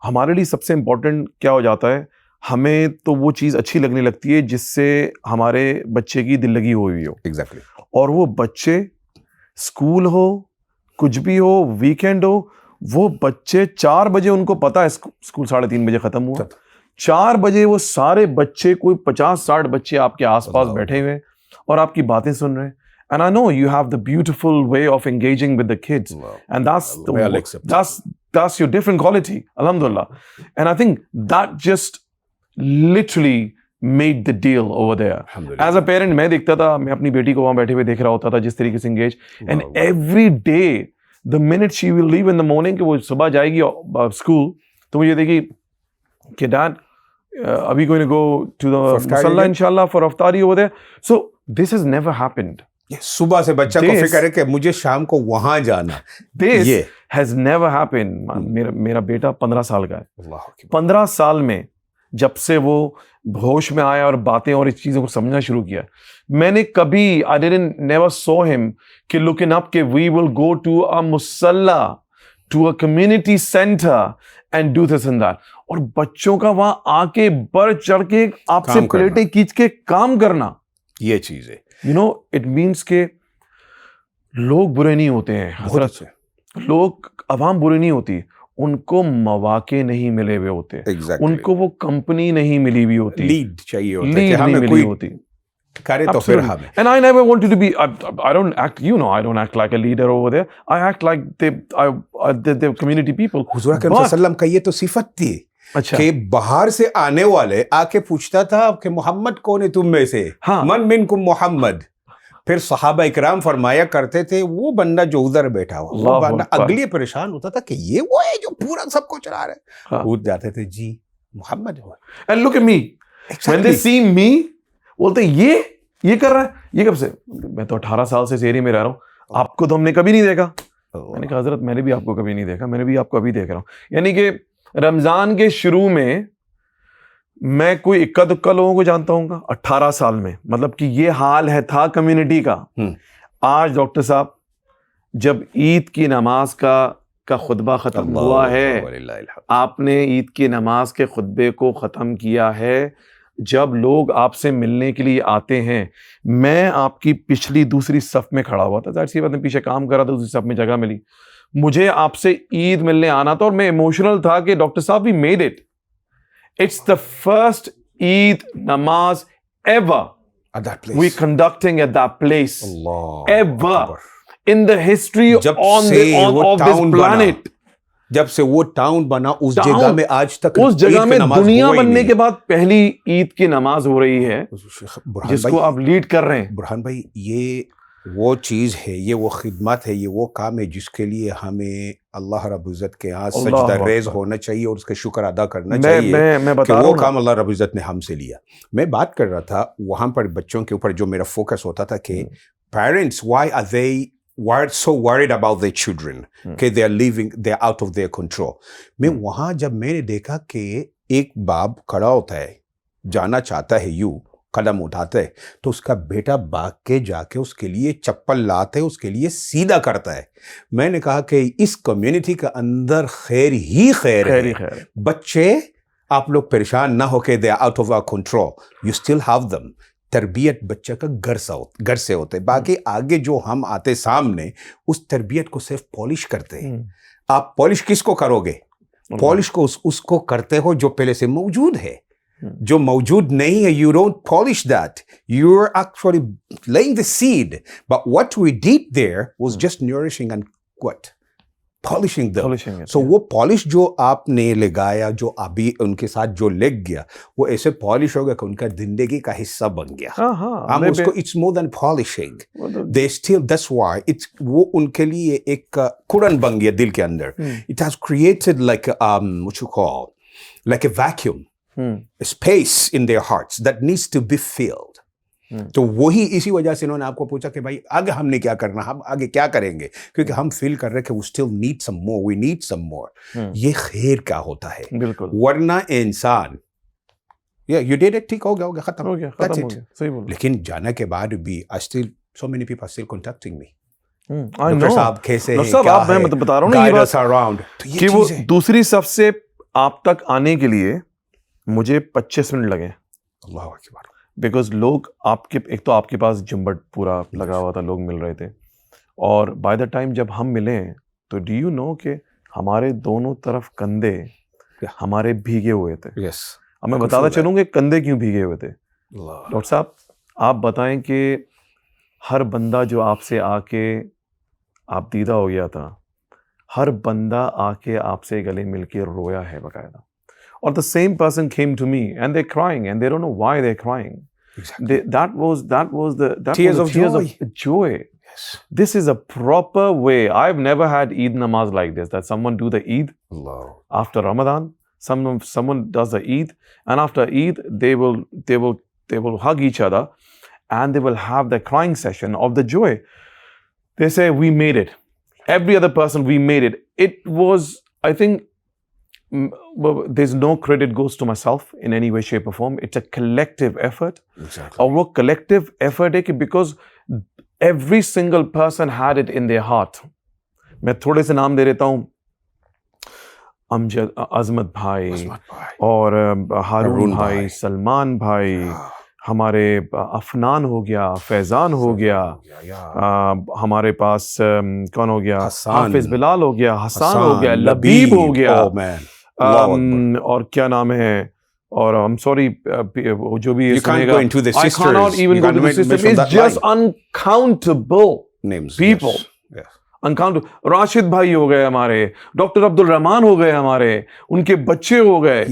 ہمارے لیے سب سے امپورٹنٹ کیا ہو جاتا ہے, ہمیں تو وہ چیز اچھی لگنے لگتی ہے جس سے ہمارے بچے کی دل لگی ہوئی ہو. ایگزیکٹلی. اور وہ بچے اسکول ہو کچھ بھی ہو ویکینڈ ہو, وہ بچے 4 بجے ان کو پتا ہے اسکول 3:30 بجے ختم ہوا, 4 بجے وہ سارے بچے کوئی 50-60 بچے آپ کے آس پاس بیٹھے ہوئے اور آپ کی باتیں سن رہے ہیں. And I know you have the beautiful way of engaging with the kids. And that's your different quality, alhamdulillah. And I think that just literally made the deal over there. As a parent میں دیکھتا تھا, میں اپنی بیٹی کو وہاں بیٹھے ہوئے دیکھ رہا ہوتا تھا جس طریقے سے engage. And every day the minute she will leave in the morning کہ وہ صبح جائے گی اسکول تو وہ یہ دیکھی کہ ڈیڈ ابھی going to go to the مسلح انشاءاللہ for افطاری over there. So this has never happened. صبح سے بچہ کو فکر ہے کہ مجھے شام کو وہاں جانا. This has never happened. میرا بیٹا 15 سال کا ہے. 15 سال میں جب سے وہ ہوش میں آیا اور باتیں اور اس چیزوں کو سمجھنا شروع کیا, میں نے کبھی I didn't never saw him کہ looking up کہ we will go to a musalla, to a community center and do this and that. اور بچوں کا وہاں آ کے بڑھ چڑھ کے آپ سے پلیٹیں کھینچ کے کام کرنا, یہ چیز ہے. You know, it means کہ لوگ برے نہیں ہوتے ہیں حضرت, لوگ عوام برے نہیں ہوتی, ان کو مواقع نہیں ملے ہوئے ہوتے, ان کو وہ کمپنی نہیں ملی ہوئی ہوتی, لیڈ چاہیے ہوتا ہے کہ ہمیں ملی ہوتی کرے تو پھر ہمیں. And I never wanted to be, I don't act, you know, I don't act like a leader over there. I act like the community people. حضور اکرم صلی اللہ علیہ وسلم کا یہ تو صفت تھی کہ باہر سے آنے والے آ کے پوچھتا تھا کہ محمد کون ہے تم میں سے, من منکم محمد. پھر صحابہ اکرام فرمایا کرتے تھے وہ بندہ جو ادھر بیٹھا ہوا, وہ بندہ اگلی پریشان ہوتا تھا کہ یہ وہ ہے جو پورا سب کو چلا رہا ہے. پوچھ جاتے تھے جی محمد ہوا. And look at me. When they see me, بولتے یہ کر رہا ہے, یہ کب سے, میں تو 18 سال سے اس ایریا میں رہ رہا ہوں, آپ کو تو ہم نے کبھی نہیں دیکھا. میں نے کہا حضرت میں نے بھی آپ کو کبھی نہیں دیکھا, میں نے بھی آپ کو ابھی دیکھ رہا ہوں. یعنی کہ رمضان کے شروع میں میں کوئی اکا دکا لوگوں کو جانتا ہوں گا 18 سال میں, مطلب کہ یہ حال ہے تھا کمیونٹی کا. آج ڈاکٹر صاحب جب عید کی نماز کا خطبہ ختم ہوا ہے, آپ نے عید کی نماز کے خطبے کو ختم کیا ہے, جب لوگ آپ سے ملنے کے لیے آتے ہیں, میں آپ کی پچھلی دوسری صف میں کھڑا ہوا تھا, ظاہر سی بات ہے پیچھے کام کر رہا تھا, دوسری صف میں جگہ ملی, مجھے آپ سے عید ملنے آنا تھا اور میں ایموشنل تھا کہ ڈاکٹر صاحب we made it. It's the first Eid namaz ever at that place we conducting at that place. Allah ever Akbar. In the history on this planet. جب سے وہ ٹاؤن بنا اس جگہ میں آج تک اس جگہ میں دنیا بننے کے بعد پہلی عید کی نماز ہو رہی ہے جس کو آپ لیڈ کر رہے ہیں. برہان بھائی یہ وہ چیز ہے, یہ وہ خدمت ہے, یہ وہ کام ہے جس کے لیے ہمیں اللہ رب العزت کے ہاں سجدہ ریز ہونا چاہیے اور اس کا شکر ادا کرنا چاہیے کہ وہ کام اللہ رب العزت نے ہم سے لیا. میں بات کر رہا تھا وہاں پر بچوں کے اوپر جو میرا فوکس ہوتا تھا کہ parents why are they so worried about their children کہ they are out of their control. میں وہاں جب میں نے دیکھا کہ ایک باپ کھڑا ہوتا ہے جانا چاہتا ہے یوں قدم اٹھاتا ہے تو اس کا بیٹا بھاگ کے جا کے اس کے لیے چپل لاتے اس کے لیے سیدھا کرتا ہے. میں نے کہا کہ اس کمیونٹی کا اندر خیر ہی خیر ہے. بچے آپ لوگ پریشان نہ ہو کے they are out of our control, you still have them. تربیت بچہ کا گھر سے ہوتے, باقی آگے جو ہم آتے سامنے اس تربیت کو صرف پالش کرتے ہیں. آپ پالش کس کو کرو گے؟ پالش کو اس کو کرتے ہو جو پہلے سے موجود ہے. جو موجود نہیں ہے, you don't polish that. You're actually laying the seed. But what we did there was just nourishing and what? Polishing them. So وہ پالش جو آپ نے لگایا, جو ابھی ان کے ساتھ جو لگ گیا, وہ ایسے پالش ہو گیا کہ ان کا زندگی کا حصہ بن گیا. ہم اس کو it's more than polishing. They still, that's why وہ ان کے لیے ایک کڑن بن گیا دل کے اندر. It has created like what you call like a vacuum. A space in their hearts that needs to be filled. تو وہی اسی وجہ سے انہوں نے آپ کو پوچھا کہ بھائی آگے ہم نے کیا کرنا, ہم آگے کیا کریں گے, کیونکہ ہم فیل کر رہے کہ we still need some more, we need some more. یہ خیر کا ہوتا ہے. بالکل. ورنہ انسان you did it, ٹھیک ہو گیا, ختم ہو گیا, صحیح بول. لیکن جانے کے بعد بھی so many people are still contacting me. Doctor صاحب کیسے ہیں, کیا ہے, میں بتا رہا ہوں نا یہ بات around کہ وہ دوسری صف سے آپ تک آنے کے لیے مجھے 25 منٹ لگے. اللہ اکبر. بیکاز لوگ آپ کے, ایک تو آپ کے پاس جمبٹ پورا لگا ہوا تھا, لوگ مل رہے تھے, اور بائی دا ٹائم جب ہم ملے تو ڈو یو نو کہ ہمارے دونوں طرف کندھے ہمارے بھیگے ہوئے تھے. اب میں بتاتا چلوں کہ کندھے کیوں بھیگے ہوئے تھے. ڈاکٹر صاحب آپ بتائیں کہ ہر بندہ جو آپ سے آ کے آپ دیدہ ہو گیا تھا, ہر بندہ آ کے آپ سے گلے مل کے رویا ہے باقاعدہ. Or the same person came to me and they're crying and they don't know why they're crying. Exactly. That was the tears of joy. Yes. This is a proper way. I've never had Eid namaz like this, that someone do the Eid Allah. After Ramadan. Someone does the Eid, and after Eid they will hug each other and they will have the crying session of the joy. They say we made it. Every other person, we made it. It was, I think, there's no credit goes to myself in any way, shape or form. It's a collective effort. Exactly. اور وہ collective effort ہے کہ because every single person had it in their heart. میں تھوڑے سے نام دے دیتا ہوں, امجد, عظمت بھائی, اور ہارون بھائی, سلمان بھائی, ہمارے افنان ہو گیا, فیضان ہو گیا, ہمارے پاس کون ہو گیا, حافظ بلال ہو گیا, حسان ہو گیا, لبیب ہو گیا, اور کیا نام ہے, اور I'm sorry جو بھی سنے گا, I cannot even go to the system. It's just uncountable people. uncountable. Rashid بھائی ہو گئے ہمارے, ڈاکٹر عبد الرحمان ہو گئے ہمارے, ان کے بچے ہو گئے,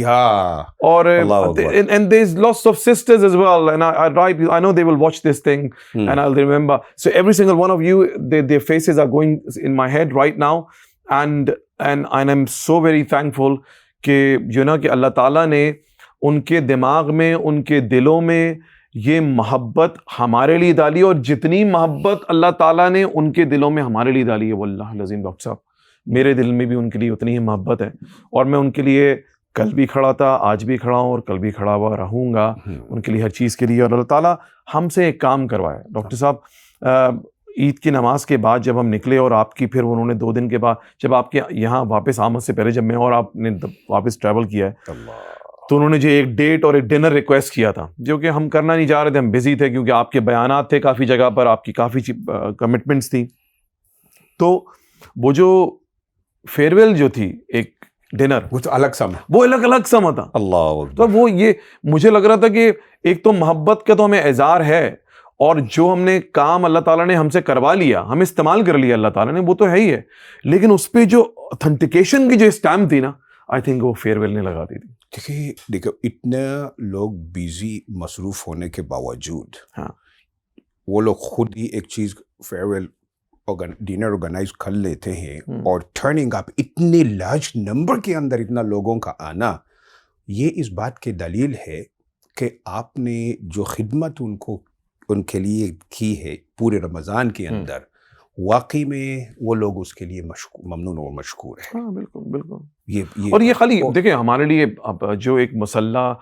اور and there's lots of sisters as well, and I know they will watch this thing and I'll remember. So every single one of you, their faces are going in my head right now, and I'm so very thankful کہ جو نا کہ اللہ تعالیٰ نے ان کے دماغ میں, ان کے دلوں میں یہ محبت ہمارے لیے ڈالی, اور جتنی محبت اللہ تعالیٰ نے ان کے دلوں میں ہمارے لیے ڈالی ہے, واللہ العظیم ڈاکٹر صاحب میرے دل میں بھی ان کے لیے اتنی ہی محبت ہے, اور میں ان کے لیے کل بھی کھڑا تھا, آج بھی کھڑا ہوں, اور کل بھی کھڑا ہوا رہوں گا ان کے لیے ہر چیز کے لیے. اور اللہ تعالیٰ ہم سے ایک کام کروایا ڈاکٹر صاحب, عید کی نماز کے بعد جب ہم نکلے, اور آپ کی پھر انہوں نے 2 دن کے بعد جب آپ کے یہاں واپس آمد سے پہلے جب میں اور آپ نے واپس ٹریول کیا ہے, تو انہوں نے جو ایک ڈیٹ اور ایک ڈنر ریکویسٹ کیا تھا, جو کہ ہم کرنا نہیں چاہ رہے تھے, ہم بزی تھے کیونکہ آپ کے بیانات تھے کافی جگہ پر, آپ کی کافی کمٹمنٹس تھیں. تو وہ جو فیئر ویل جو تھی ایک ڈنر, وہ تو الگ سما, وہ الگ سما تھا. اللہ. تو وہ یہ مجھے لگ رہا تھا کہ ایک تو محبت کا تو ہمیں اظہار ہے, اور جو ہم نے کام اللہ تعالیٰ نے ہم سے کروا لیا, ہم استعمال کر لیا اللہ تعالیٰ نے, وہ تو ہے ہی ہے, لیکن اس پہ جو اتھینٹیکیشن کی جو اسٹیمپ تھی نا, آئی تھنک وہ فیئر ویل نے لگا دی تھی. دیکھو اتنے لوگ بیزی مصروف ہونے کے باوجود وہ لوگ خود ہی ایک چیز فیئر ویل ڈنر آرگنائز کر لیتے ہیں, اور ٹرننگ اپ اتنے لارج نمبر کے اندر اتنا لوگوں کا آنا, یہ اس بات کی دلیل ہے کہ آپ نے جو خدمت ان کے لیے کی ہے پورے رمضان کے اندر, واقعی میں وہ لوگ اس کے لیے ممنون اور مشکور ہیں. ہاں بالکل بالکل. اور یہ خالی دیکھیں ہمارے لیے اب جو ایک مسلح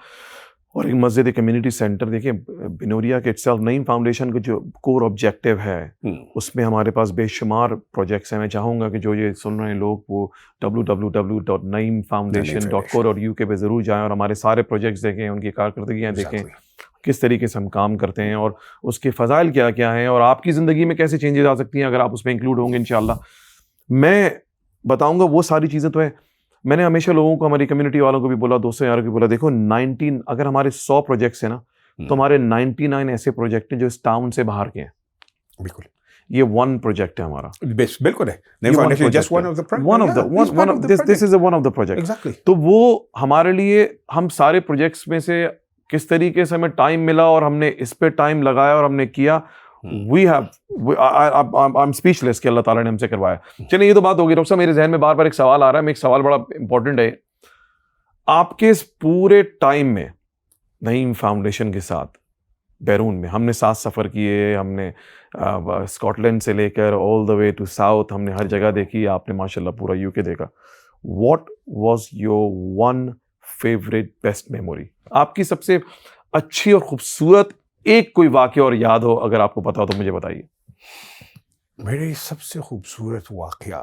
اور ایک مسجد کمیونٹی سینٹر, دیکھیں بنوریا کے اٹسیلف نعیم فاؤنڈیشن کا جو کور آبجیکٹیو ہے, اس میں ہمارے پاس بے شمار پروجیکٹس ہیں. میں چاہوں گا کہ جو یہ سن رہے ہیں لوگ وہ www.naimfoundation.co.uk پہ ضرور جائیں اور ہمارے سارے پروجیکٹس دیکھیں, ان کی کارکردگیاں دیکھیں, کس طریقے سے ہم کام کرتے ہیں اور اس کے فضائل کیا کیا ہیں, اور آپ کی زندگی میں کیسے چینجز آ سکتی ہیں اگر آپ اس میں انکلوڈ ہوں گے انشاءاللہ. میں بتاؤں گا وہ ساری چیزیں تو ہیں. میں نے ہمیشہ لوگوں کو, ہماری کمیونٹی والوں کو بھی بولا, دوستوں یاروں کو بھی بولا, دیکھو 19 اگر ہمارے 100 پروجیکٹس ہیں نا تو ہمارے 99 ایسے پروجیکٹ ہیں جو اس ٹاؤن سے باہر کے ہیں. بالکل یہ ون پروجیکٹ ہے ہمارا, بالکل ہے. This is one of the project. تو وہ ہمارے لیے, ہم سارے پروجیکٹس میں سے کس طریقے سے ہمیں ٹائم ملا اور ہم نے اس پہ ٹائم لگایا اور ہم نے کیا, we have I am speechless کہ اللہ تعالیٰ نے ہم سے کروایا. چلیے یہ تو بات ہوگی. ڈاکٹر صاحب میرے ذہن میں بار بار ایک سوال آ رہا ہے, ایک سوال بڑا امپورٹنٹ ہے. آپ کے اس پورے ٹائم میں نعیم فاؤنڈیشن کے ساتھ بیرون میں, ہم نے 7 سفر کیے, ہم نے اسکاٹ لینڈ سے لے کر آل دا وے ٹو ساؤتھ, ہم نے ہر جگہ دیکھی, آپ نے ماشاء اللہ پورا UK دیکھا. What was your one favourite best memory? آپ کی سب سے اچھی اور خوبصورت ایک کوئی واقعہ اور یاد ہو, اگر آپ کو پتا ہو تو مجھے بتائیے. میری سب سے خوبصورت واقعہ,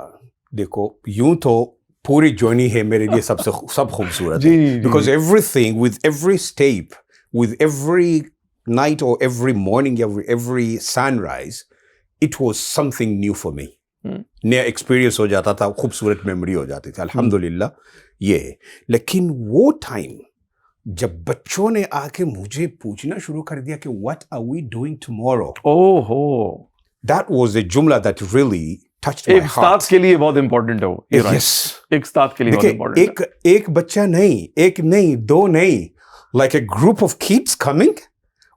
دیکھو یوں تو پوری جرنی ہے میرے لیے سب خوبصورت ہے, because every thing with every step, with every night or every morning, every sunrise, it was something new for me. نیا ایکسپیرینس ہو جاتا تھا, خوبصورت میموری ہو جاتی تھی, الحمدللہ یہ ہے. لیکن وہ ٹائم جب بچوں نے آ کے مجھے پوچھنا شروع کر دیا کہ what are we doing tomorrow, that was a جملہ that really touched my heart. ایک استاد کے لیے بہت امپورٹنٹ ہے وہ. Yes. ایک استاد کے لیے بہت امپورٹنٹ ہے. ایک بچہ نہیں, ایک نہیں, دو نہیں, like a group of kids coming,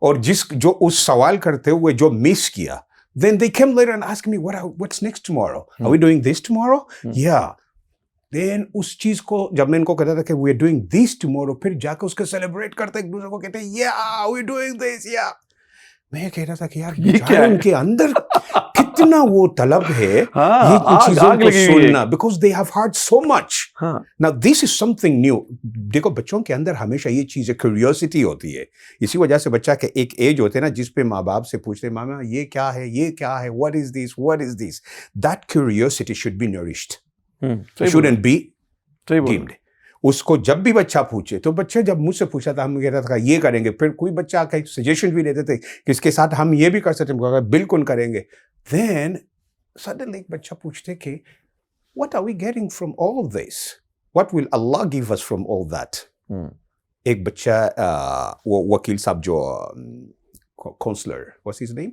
اور جو اس سوال کرتے ہوئے جو مس کیا, then they came later and asked me what's next tomorrow, are we doing this tomorrow? Yeah. then اس چیز کو جب میں ان کو کہتا تھا کہ we are doing this tomorrow, پھر جا کے اس کو سیلیبریٹ کرتے ایک دوسرے کو کہتے ہیں yeah we are doing this, yeah. میں کہہ رہا تھا کہ یار ان کے اندر کتنا وہ طلب ہے یہ چیزوں کو سننا, because they have heard so much. Now this is something new. دیکھو بچوں کے اندر ہمیشہ یہ چیز کیوریوسٹی ہوتی ہے, اسی وجہ سے بچہ کے ایک ایج ہوتے ہیں نا جس پہ ماں باپ سے پوچھتے ہیں ماما یہ کیا ہے, یہ کیا ہے, what is this, what is this. That curiosity should be nourished, shouldn't be dimmed. اس کو جب بھی بچہ پوچھے, تو بچہ جب مجھ سے پوچھا تھا ہم کہتا تھا یہ کریں گے, پھر کوئی بچہ آ کے سجیشن بھی دیتے تھے کہ اس کے ساتھ ہم یہ بھی کر سکتے ہیں, بالکل کریں گے. Then suddenly ایک بچہ پوچھتے کہ what are we getting from all of this, what will Allah give us from all that. ایک بچہ وہ وکیل صاحب جو counsellor, what's his name,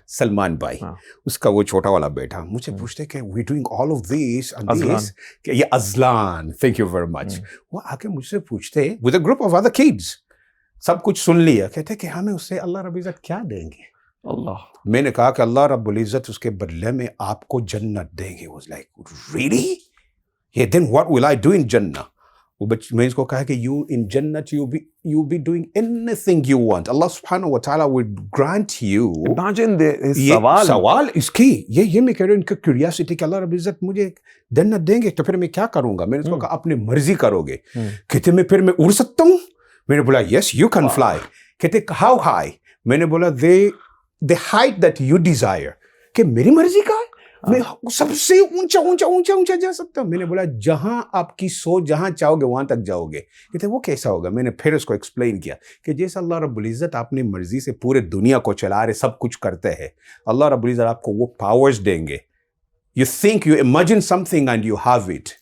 Salman بھائی, اس کا وہ چھوٹا والا بیٹا مجھے پوچھتے کہ we doing all of this and this, کہ یہ ازلان, thank you very much. وہ آ کے مجھ سے پوچھتے with a group of other kids, سب کچھ سن لیا, کہتے کہ ہمیں اس سے اللہ رب العزت کیا دیں گے. میں نے کہا کہ اللہ رب العزت اس کے بدلے میں آپ کو جنت دیں گے. was like really, yeah, then what will I do in Jannah. میں اس کو کہا کہ you in Jannat you be doing anything you want. Allah subhanahu wa ta'ala will grant you. Imagine سوال اس کی یہ میں کہہ رہا ہوں, ان کا کیوریاسٹی کہ اللہ رب العزت مجھے جنت دیں گے تو پھر میں کیا کروں گا. میں نے اس کو کہا اپنے مرضی کرو گے. کہتے میں پھر میں اڑ سکتا ہوں. میں نے بولا yes you can fly. کہتے how high. میں نے بولا the height that you desire. کہ میری مرضی کا ہے, میں سب سے اونچا اونچا اونچا اونچا جا سکتا ہوں. میں نے بولا جہاں آپ کی سوچ جہاں چاہو گے وہاں تک جاؤ گے. کہتے وہ کیسا ہوگا. میں نے پھر اس کو ایکسپلین کیا کہ جیسا اللہ رب العزت اپنی مرضی سے پورے دنیا کو چلا رہے, سب کچھ کرتے ہیں, اللہ رب العزت آپ کو وہ پاورز دیں گے. You think, you imagine something and you have it.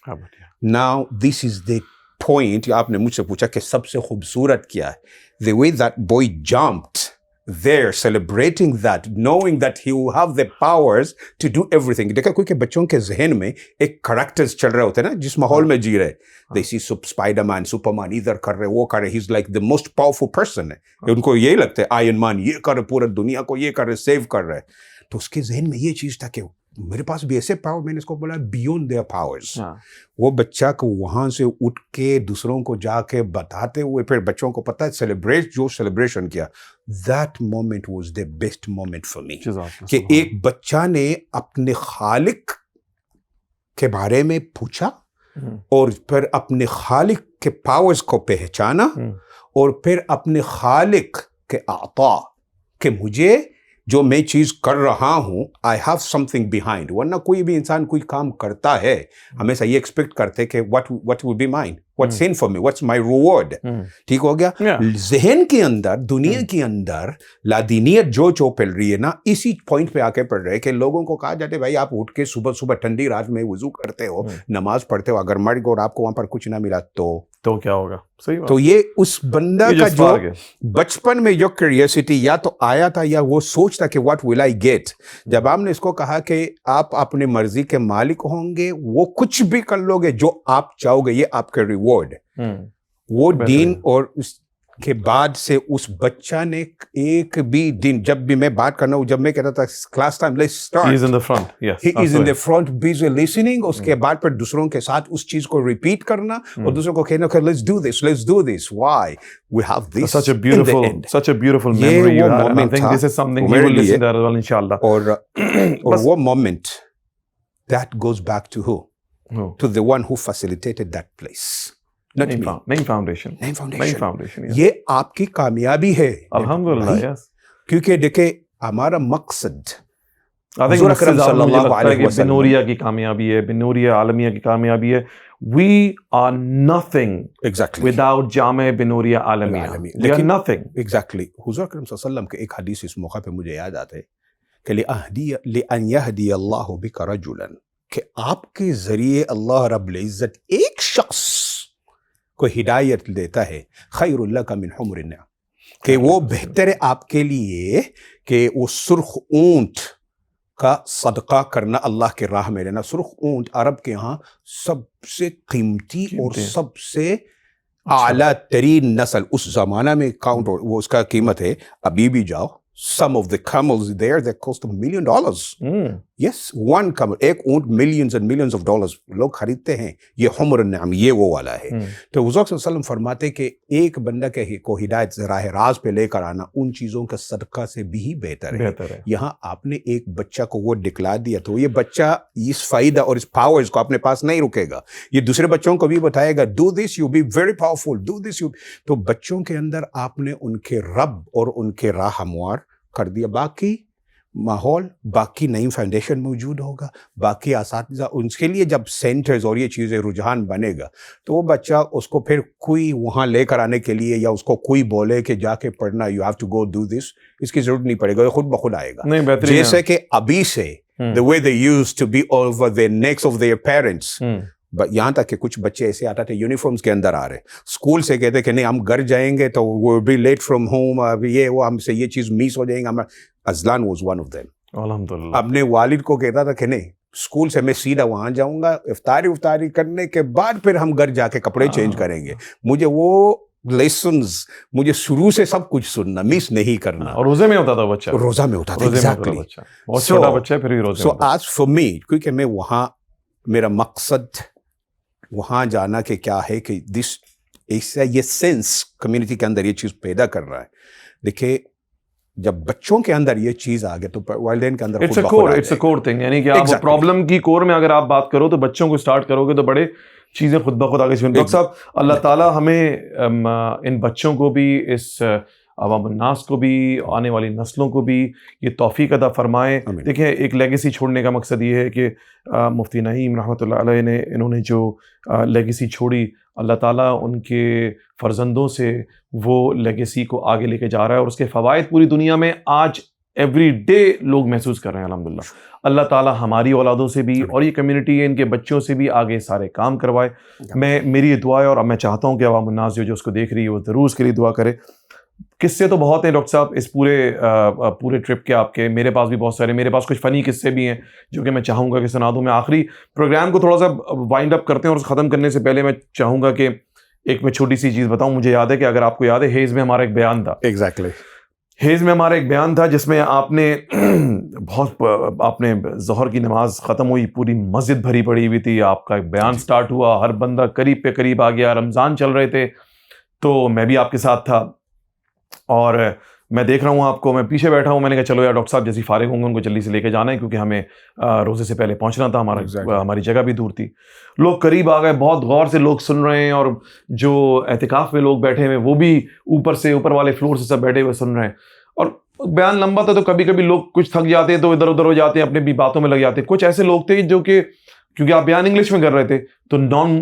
Now this is the point. آپ نے مجھ سے پوچھا کہ سب سے خوبصورت کیا ہے. The way that boy jumped there, celebrating that, knowing that he will have the powers to do everything. دیکھا کوئی کہ بچوں کے ذہن میں ایک کریکٹرز چل رہے ہوتے ہیں نا جس ماحول میں جی رہے. They see spider man, superman, ادھر کر رہے وہ کر رہے, he's like the most powerful person. ان کو یہی لگتا ہے آئرن مین یہ کر رہے, پورے دنیا کو یہ کر رہے, سیو کر رہے. تو اس کے ذہن میں یہ چیز تھا کہ میرے پاس بھی ایسے پاور. میں نے اس کو بولا بیونڈ دیئر پاورز. وہ بچہ کو وہاں سے اٹھ کے دوسروں کو جا کے بتاتے ہوئے پھر بچوں کو پتہ ہے سیلیبریٹ, جو سیلیبریشن کیا, that moment was the best moment for me. کہ ایک بچہ نے اپنے خالق کے بارے میں پوچھا اور پھر اپنے خالق کے پاورز کو پہچانا اور پھر اپنے خالق کے عطا کہ مجھے جو میں چیز کر رہا ہوں I have something behind. ورنہ کوئی بھی انسان کوئی کام کرتا ہے ہمیشہ یہ ایکسپیکٹ کرتے کہ what will be mine, what's in for me, what's my reward. ٹھیک ہو گیا. ذہن کے اندر دنیا کے اندر لادینیت جو پھیل رہی ہے نا, اسی پوائنٹ پہ آ کے پڑھ رہے کہ لوگوں کو کہا جاتے بھائی آپ اٹھ کے صبح صبح ٹھنڈی رات میں وضو کرتے ہو, نماز پڑھتے ہو, اگر مر گئے اور آپ کو وہاں پر کچھ نہ ملا تو کیا ہوگا. صحیح. تو یہ اس بندہ کا جو بچپن میں جو کیوریوسٹی یا تو آیا تھا یا وہ سوچ تھا کہ واٹ ول آئی گیٹ, جب آپ نے اس کو کہا کہ آپ اپنے مرضی کے مالک ہوں گے, وہ کچھ بھی کر لو گے جو آپ چاہو گے, یہ آپ کا ریوارڈ. وہ دین اور اس کے بعد سے اس بچہ نے ایک بھی دن, جب بھی میں بات کرنا ہوں, جب میں کہتا تھا class time let's start, he is in the front. Yes, he is in the front busy listening. اس کے بعد پھر دوسروں کے ساتھ اس چیز کو ریپیٹ کرنا اور دوسروں کو کہنا کہ let's do this why we have this. such a beautiful memory you had, and I think this is something you will listen to as well inshallah. اور وہ moment that goes back to who? To the one who facilitated that place. نئی foundation. یہ آپ کی کامیابی ہے الحمدللہ. یس, کیونکہ دیکھیں ہمارا مقصد حضور اکرم صلی اللہ علیہ وسلم بنوریا کی کامیابی ہے, بنوریا عالمیہ کی کامیابی ہے. We are nothing without Jama Binoria عالمیہ. We are nothing. Exactly. حضور اکرم صلی اللہ علیہ وسلم کے ایک حدیث اس موقع پہ مجھے یاد آتا ہے کہ لِأَنْ يَهْدِيَ اللَّهُ بِكَ رَجُلًا, کہ آپ کے ذریعے اللہ رب العزت ایک شخص کو ہدایت دیتا ہے, خیر لک من حمر النعم, کہ وہ بہتر ہے آپ کے لیے کہ وہ سرخ اونٹ کا صدقہ کرنا اللہ کے راہ میں لینا. سرخ اونٹ عرب کے ہاں سب سے قیمتی اور سب سے اعلیٰ ترین نسل اس زمانہ میں کاؤنٹ, وہ اس کا قیمت ہے ابھی بھی جاؤ, some of the camels there that cost $1 million. Yes, one camel, ایک اونٹ millions and millions of dollars لوگ خریدتے ہیں. یہ حمر النعم, یہ وہ والا ہے. تو حضور صلی اللہ علیہ وسلم فرماتے کہ ایک بندہ کو ہدایت راہ راز پہ لے کر آنا ان چیزوں کا صدقہ سے بھی بہتر ہے. یہاں آپ نے ایک بچہ کو وہ دکھلا دیا تو یہ بچہ اس فائدہ اور اس پاورز کو اپنے پاس نہیں رکے گا, یہ دوسرے بچوں کو بھی بتائے گا do this you be very powerful, do this you. تو بچوں کے اندر آپ نے ان کے رب اور ان کے راہ ہموار کر دیا. باقی ماحول, باقی نئی فاؤنڈیشن موجود ہوگا, باقی اساتذہ, ان کے لیے جب سینٹرز اور یہ چیزیں رجحان بنے گا تو وہ بچہ اس کو پھر کوئی وہاں لے کر آنے کے لیے یا اس کو کوئی بولے کہ جا کے پڑھنا you have to go do this, اس کی ضرورت نہیں پڑے گا, یہ خود بخود آئے گا. جیسے کہ ابھی سے the way they used to be over the necks of their parents, یہاں تک کہ کچھ بچے ایسے آتا تھے یونیفارمز کے اندر آ رہے, اسکول سے کہتے کہ نہیں ہم گھر جائیں گے تو we'll be late from home, یہ وہ ہم سے یہ چیز مس ہو جائیں گے. ازلان was one of them. الحمدللہ. اپنے والد کو کہتا تھا کہ نہیں اسکول سے میں سیدھا وہاں جاؤں گا, افطاری کرنے کے بعد پھر ہم گھر جا کے کپڑے چینج کریں گے. مجھے وہ لیسنز مجھے شروع سے سب کچھ سننا, مس نہیں کرنا. اور روزے میں ہوتا تھا بچہ, روزہ میں ہوتا تھا. ایگزیکٹلی. بہت چھوٹا بچہ پھر بھی روزے. سو آج فار می, کیونکہ میں وہاں میرا مقصد وہاں جانا کہ کیا ہے کہ دس ایسا یہ سینس کمیونٹی کے اندر یہ چیز پیدا کر رہا ہے. دیکھیں جب بچوں کے اندر یہ چیز آ گیا تو والدین کے اندر اٹس اے کور تھنگ, یعنی کہ آپ پرابلم کی کور میں اگر آپ بات کرو تو بچوں کو اسٹارٹ کرو گے تو بڑے چیزیں خود بخود آگے. ڈاکٹر صاحب اللہ تعالیٰ ہمیں ان بچوں کو بھی, اس عوام الناس کو بھی, آنے والی نسلوں کو بھی یہ توفیق عطا فرمائے. دیکھیں ایک لیگیسی چھوڑنے کا مقصد یہ ہے کہ مفتی نعیم رحمۃ اللہ علیہ نے انہوں نے جو لیگیسی چھوڑی, اللہ تعالیٰ ان کے فرزندوں سے وہ لیگیسی کو آگے لے کے جا رہا ہے, اور اس کے فوائد پوری دنیا میں آج ایوری ڈے لوگ محسوس کر رہے ہیں الحمدللہ. اللہ تعالیٰ ہماری اولادوں سے بھی اور یہ کمیونٹی ہے ان کے بچوں سے بھی آگے سارے کام کروائے. میری یہ دعا ہے اور میں چاہتا ہوں کہ عوام الناس جو اس کو دیکھ رہی ہے وہ ضرور اس کے لیے دعا کرے. قصے تو بہت ہیں ڈاکٹر صاحب اس پورے ٹرپ کے آپ کے, میرے پاس بھی بہت سارے, میرے پاس کچھ فنی قصے بھی ہیں جو کہ میں چاہوں گا کہ سنا دوں. میں آخری پروگرام کو تھوڑا سا وائنڈ اپ کرتے ہیں اور ختم کرنے سے پہلے میں چاہوں گا کہ ایک میں چھوٹی سی چیز بتاؤں. مجھے یاد ہے کہ اگر آپ کو یاد ہے ہیز میں ہمارا ایک بیان تھا. ایگزیکٹلی. ہیز میں ہمارا ایک بیان تھا جس میں آپ نے ظہر کی نماز ختم ہوئی, پوری مسجد بھری پڑی ہوئی تھی, آپ کا ایک بیان سٹارٹ ہوا, ہر بندہ قریب پہ قریب آ گیا, رمضان چل رہے تھے تو میں بھی آپ کے ساتھ تھا اور میں دیکھ رہا ہوں آپ کو, میں پیچھے بیٹھا ہوں. میں نے کہا چلو یار ڈاکٹر صاحب جیسی فارغ ہوں گے ان کو جلدی سے لے کے جانا ہے کیونکہ ہمیں روزے سے پہلے پہنچنا تھا, ہماری جگہ بھی دور تھی. لوگ قریب آ گئے, بہت غور سے لوگ سن رہے ہیں, اور جو اعتکاف میں لوگ بیٹھے ہوئے وہ بھی اوپر والے فلور سے سب بیٹھے ہوئے سن رہے ہیں. اور بیان لمبا تھا تو کبھی کبھی لوگ کچھ تھک جاتے ہیں تو ادھر ادھر ہو جاتے ہیں, اپنے بھی باتوں میں لگ جاتے ہیں. کچھ ایسے لوگ تھے جو کہ کیونکہ آپ بیان انگلش میں کر رہے تھے تو نان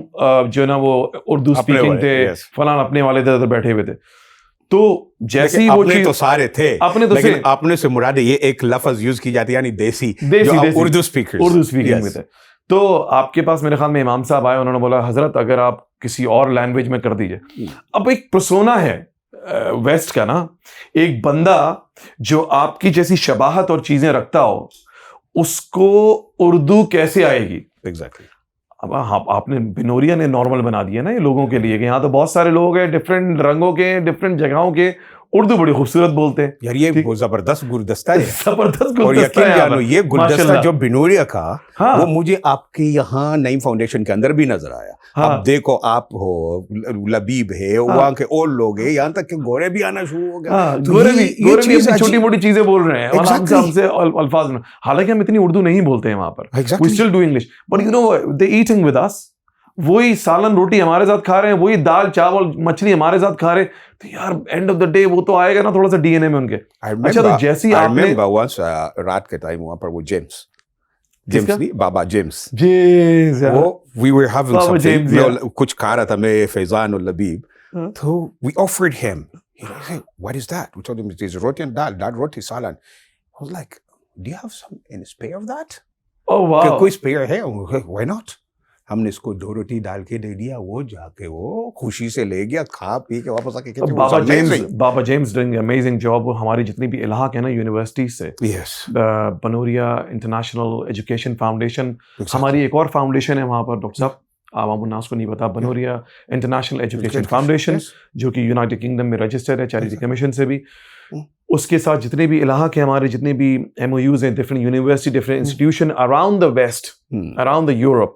جو ہے نا وہ اردو اسپیکنگ تھے, فلاں اپنے والے ادھر بیٹھے ہوئے تھے. تو جیسے ہی وہ چیز تو سارے تھے, اپنے تو لیکن اپنے سے مراد یہ ایک لفظ یوز کی جاتی ہے یعنی دیسی اردو اسپیکنگ میں تھے. تو آپ کے پاس میرے خیال میں امام صاحب آئے, انہوں نے بولا حضرت اگر آپ کسی اور لینگویج میں کر دیجئے. اب ایک پرسونا ہے ویسٹ کا نا, ایک بندہ جو آپ کی جیسی شباہت اور چیزیں رکھتا ہو, اس کو اردو کیسے آئے گی؟ ایگزیکٹلی. اب آپ نے بنوریا نے نارمل بنا دیا نا یہ لوگوں کے لیے کہ یہاں تو بہت سارے لوگ ہیں ڈفرینٹ رنگوں کے, ڈفرینٹ جگہوں کے, اردو بڑی خوبصورت بولتے ہیں. یار یہ زبردست گلدستہ ہے, زبردست اور یقین جانو یہ گلدستہ جو بنوریا کا ہاں وہ مجھے آپ کے یہاں نئی فاؤنڈیشن کے اندر بھی نظر آیا. اب دیکھو آپ ہو, لبیب ہے, وہاں کے اور لوگ ہیں, یہاں تک کہ گورے بھی آنا شروع ہو گیا. گورے بھی چھوٹی موٹی چیزیں بول رہے ہیں ہم سے الفاظ میں, حالانکہ ہم اتنی اردو نہیں بولتے ہیں وہاں پر. We still do English, but you know they eating with us. وہی سالن روٹی ہمارے ساتھ کھا رہے ہیں, وہی دال چاول مچھلی ہمارے ساتھ کھا رہے ہیں. تو یار اینڈ آف دا ڈے وہ تو آئے گا نا تھوڑا سا ڈی این اے میں ان کے. اچھا تو جیسی آپ نے رات کے ٹائم وہاں پر وہ جیمس نہیں, بابا جیمس, وہ we were having something, کچھ کھا رہا تھا میں فیضان اور لبیب, تو we offered him. He said, what is that? We told him it is roti and dal roti salan. I was like, do you have some in spare of that? Oh wow, کوئی spare ہے? Why not? ہم نے اس کو 2 روٹی ڈال کے دے دیا, وہ جا کے وہ خوشی سے لے گیا, کھا پی کے واپس آ کے کہتے ہیں بابا جیمس ڈوئنگ امیزنگ جاب. وہ ہماری جتنی بھی الحاق ہے نا یونیورسٹیز سے, بنوریا انٹرنیشنل ایجوکیشن فاؤنڈیشن, ہماری ایک اور فاؤنڈیشن ہے وہاں پر ڈاکٹر صاحب, عوام الناس کو نہیں پتا, بنوریا انٹرنیشنل ایجوکیشن فاؤنڈیشن جو کہ یونائٹڈ کنگڈم میں رجسٹرڈ ہے چیریٹی کمیشن سے بھی. اس کے ساتھ جتنے بھی الحاق ہیں ہمارے, جتنے بھی ایم او یوز ہیں, different university, different institution around the west, around the Europe,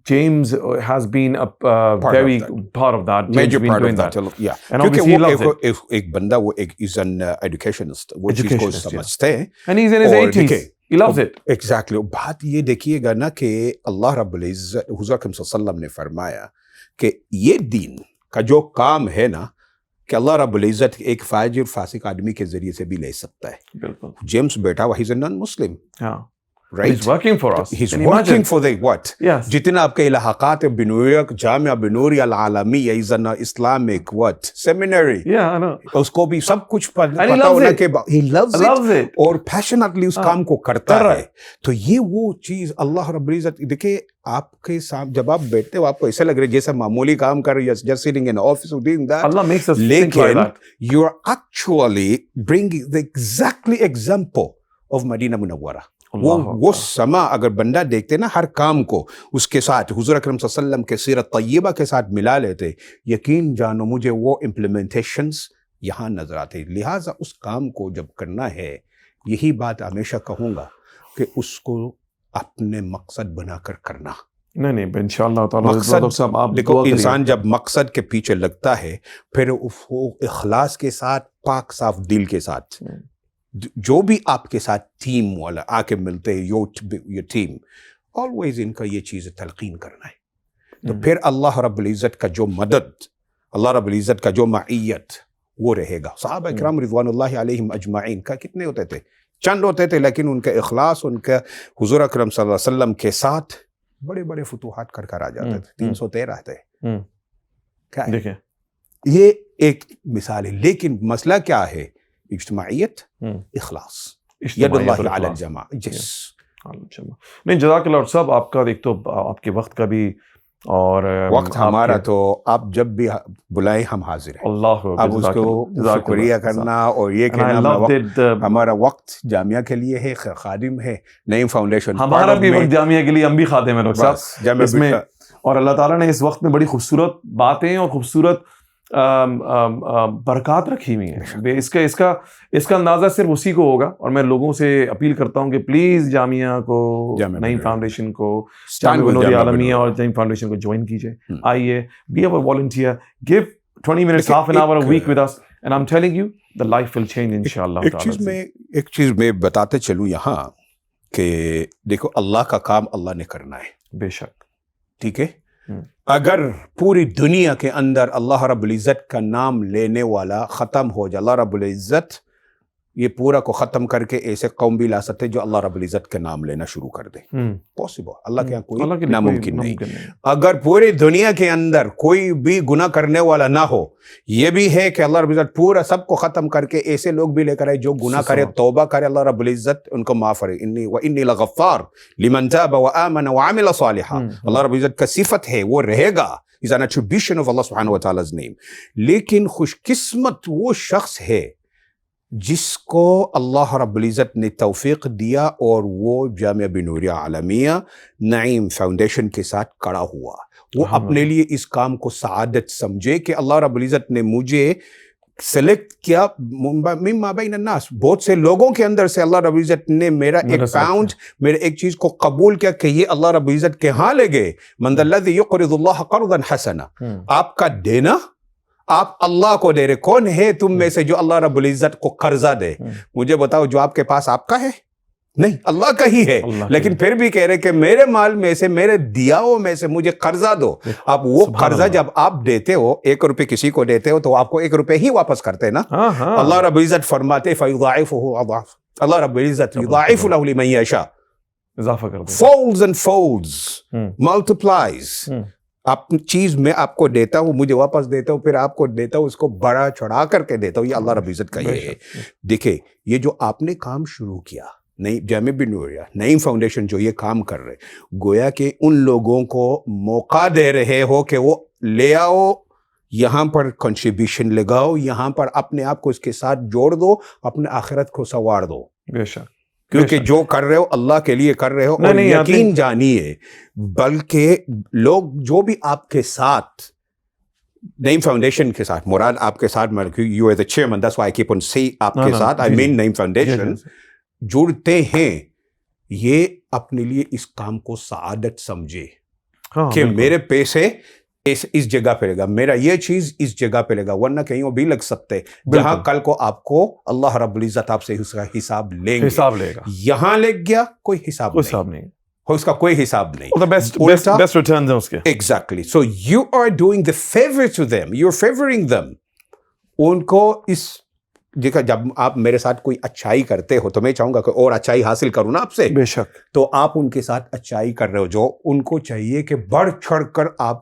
James has been very part of that, major part of that. کیونکہ وہ ایک بندہ, وہ ایک is an educationist, وہ چیز کو سمجھتے ہیں, and he's in his 80s, he loves it. Exactly. بات یہ دیکھیے گا نا کہ اللہ رب العزت, حضور اکرم صلی اللہ علیہ وسلم نے فرمایا کہ یہ دین کا جو کام ہے نا, کہ اللہ رب العزت ایک فاجر فاسق آدمی کے ذریعے سے بھی لے سکتا ہے. بالکل. جیمس بیٹا وہ is a non-Muslim. ہاں. Right? He's working for us. He's working for the what? Yes. جتنا آپ کے الحاقات بنوریا, جامعہ Binoria العالمیہ is an Islamic what? Seminary. Yeah, I know. اس کو بھی سب کچھ پتا ہونا کہ he loves it. اور passionately اس کام کو کرتا ہے. تو یہ وہ چیز اللہ رب العزت, دیکھیں آپ کے سامنے جب آپ بیٹھتے ہو آپ کو ایسا لگ رہا ہے جیسا معمولی کام کر رہے, just sitting in office doing that. Allah makes us think like that. You are actually bringing the exactly example of Madinah Munawwara. وہ سما اگر بندہ دیکھتے نا ہر کام کو اس کے ساتھ حضور اکرم صلی اللہ علیہ وسلم کے سیرت طیبہ کے ساتھ ملا لیتے, یقین جانو مجھے وہ امپلیمنٹیشنز یہاں نظر آتے. لہٰذا اس کام کو جب کرنا ہے, یہی بات ہمیشہ کہوں گا کہ اس کو اپنے مقصد بنا کر کرنا. نہیں انشاءاللہ تعالیٰ مقصد دیکھو, انسان جب مقصد کے پیچھے لگتا ہے پھر وہ اخلاص کے ساتھ, پاک صاف دل کے ساتھ, جو بھی آپ کے ساتھ ٹیم والا آ کے ملتے ہیں, یور ٹیم, آلویز ان کا یہ چیز تلقین کرنا ہے. تو پھر اللہ رب العزت کا جو مدد, اللہ رب العزت کا جو معیت وہ رہے گا. صحابہ اکرام رضوان اللہ علیہم اجمعین کا کتنے ہوتے تھے؟ چند ہوتے تھے, لیکن ان کا اخلاص, ان کا حضور اکرم صلی اللہ علیہ وسلم کے ساتھ بڑے بڑے فتوحات کر آ جاتے تھے. 313 تھے. کیا دیکھیں یہ ایک مثال ہے, لیکن مسئلہ کیا ہے؟ اجتماعیت, اخلاص, ید اللہ علی الجماع. نہیں جزاک اللہ صاحب, آپ کا ایک تو آپ کے وقت کا بھی, اور وقت ہمارا تو آپ جب بھی بلائیں ہم حاضر ہیں. اللہ اب اس کو شکریہ کرنا اور یہ کہنا ہمارا وقت جامعہ کے لیے ہے, خادم ہے, نئی فاؤنڈیشن ہمارا بھی وقت جامعہ کے لیے, ہم بھی خادم ہیں ڈاکٹر صاحب اس میں. اور اللہ تعالیٰ نے اس وقت میں بڑی خوبصورت باتیں اور خوبصورت برکات رکھی ہوئی ہیں. اس کا اندازہ صرف اسی کو ہوگا, اور میں لوگوں سے اپیل کرتا ہوں کہ پلیز جامعہ کو, نئی فاؤنڈیشن کو, جامعہ بنوریا عالمیہ اور نئی فاؤنڈیشن کو جوائن کیجیے. آئیے, be a volunteer, give 20 minutes, half an hour a week with us, and I'm telling you the life will change inshallah. ایک چیز میں بتاتے چلوں یہاں کہ دیکھو اللہ کا کام اللہ نے کرنا ہے. بے شک. ٹھیک ہے, اگر پوری دنیا کے اندر اللہ رب العزت کا نام لینے والا ختم ہو جائے, اللہ رب العزت یہ پورا کو ختم کر کے ایسے قوم بھی لا سکتے جو اللہ رب العزت کے نام لینا شروع کر دے. پاسبل, اللہ کے یہاں کوئی ناممکن نہیں. اگر پوری دنیا کے اندر کوئی بھی گناہ کرنے والا نہ ہو, یہ بھی ہے کہ اللہ رب العزت پورا سب کو ختم کر کے ایسے لوگ بھی لے کر آئے جو گناہ کرے, توبہ کرے, اللہ رب العزت ان کو معاف کرے. وَإِنِّي لَغَفَّارٌ لِمَنْ تَابَ وَآمَنَ وَعَمِلَ صَالِحًا. اللہ رب العزت کا صفت ہے, وہ رہے گا. is an attribution of Allah subhanahu wa ta'ala's name. لیکن خوش قسمت وہ شخص ہے جس کو اللہ رب العزت نے توفیق دیا اور وہ جامعہ بنوریہ عالمیہ نعیم فاؤنڈیشن کے ساتھ کڑا ہوا. وہ اپنے لیے اس کام کو سعادت سمجھے کہ اللہ رب العزت نے مجھے سلیکٹ کیا مما بین الناس, بہت سے لوگوں کے اندر سے اللہ رب العزت نے میرا ایک پاؤنڈ, میرے ایک چیز کو قبول کیا کہ یہ اللہ رب العزت کے ہاں لے گئے. من ذا الذی یقرض اللہ قرضا حسنا. آپ کا دینا آپ اللہ کو دے رہے. کون ہے تم میں سے جو اللہ رب العزت کو قرضہ دے؟ مجھے بتاؤ, جو آپ کے پاس آپ کا ہے نہیں, اللہ کا ہی ہے. لیکن پھر بھی کہہ رہے کہ میرے مال میں سے, میرے دیاؤں میں سے مجھے قرضہ دو. اب وہ قرضہ جب آپ دیتے ہو, 1 روپے کسی کو دیتے ہو تو آپ کو 1 روپے ہی واپس کرتے نا. اللہ رب العزت فرماتے فَيُضَاعِفُهُ أَضْعَافًا. اللہ رب العزت يُضَاعِفُ لَهُ لِمَن يَشَاءُ, اضافہ کر دے, folds and folds, multiplies. آپ چیز میں آپ کو دیتا ہوں, مجھے واپس دیتا ہوں, پھر آپ کو دیتا ہوں, اس کو بڑا چڑھا کر کے دیتا ہوں. یہ اللہ رب العزت کا یہ ہے. دیکھیں, یہ جو آپ نے کام شروع کیا, نئی جامعہ بنوریہ نعیم فاؤنڈیشن جو یہ کام کر رہے, گویا کہ ان لوگوں کو موقع دے رہے ہو کہ وہ لے آؤ, یہاں پر کنٹریبیوشن لگاؤ, یہاں پر اپنے آپ کو اس کے ساتھ جوڑ دو, اپنے آخرت کو سنوار دو. بے شک, کیونکہ جو کر رہے ہو اللہ کے لیے کر رہے ہو. اور یقین جانیے, بلکہ لوگ جو بھی آپ کے ساتھ نعیم فاؤنڈیشن کے ساتھ, مراد آپ کے ساتھ, you as a chairman, that's why I keep on see, آپ کے ساتھ آئی مین نعیم فاؤنڈیشن جڑتے ہیں, یہ اپنے لیے اس کام کو سعادت سمجھے کہ میرے پیسے اس جگہ پہ لے گا, میرا یہ چیز اس جگہ پہ لے گا, ورنہ کہیں وہ بھی لگ سکتے جہاں کل کو آپ کو اللہ رب العزت آپ سے اس کا حساب لیں گے. حساب لے گا, یہاں لے گیا کوئی حساب نہیں, اس کا کوئی حساب نہیں. بیسٹ ریٹرنز ہیں اس کے. Exactly. So you are doing the favor to them, you are favoring them. ان کو اس دیکھا, جب آپ میرے ساتھ کوئی اچھائی کرتے ہو تو میں چاہوں گا کہ اور اچھائی حاصل کروں نا آپ سے. بے شک. تو آپ ان کے ساتھ اچھائی کر رہے ہو, جو ان کو چاہیے کہ بڑھ چڑھ کر آپ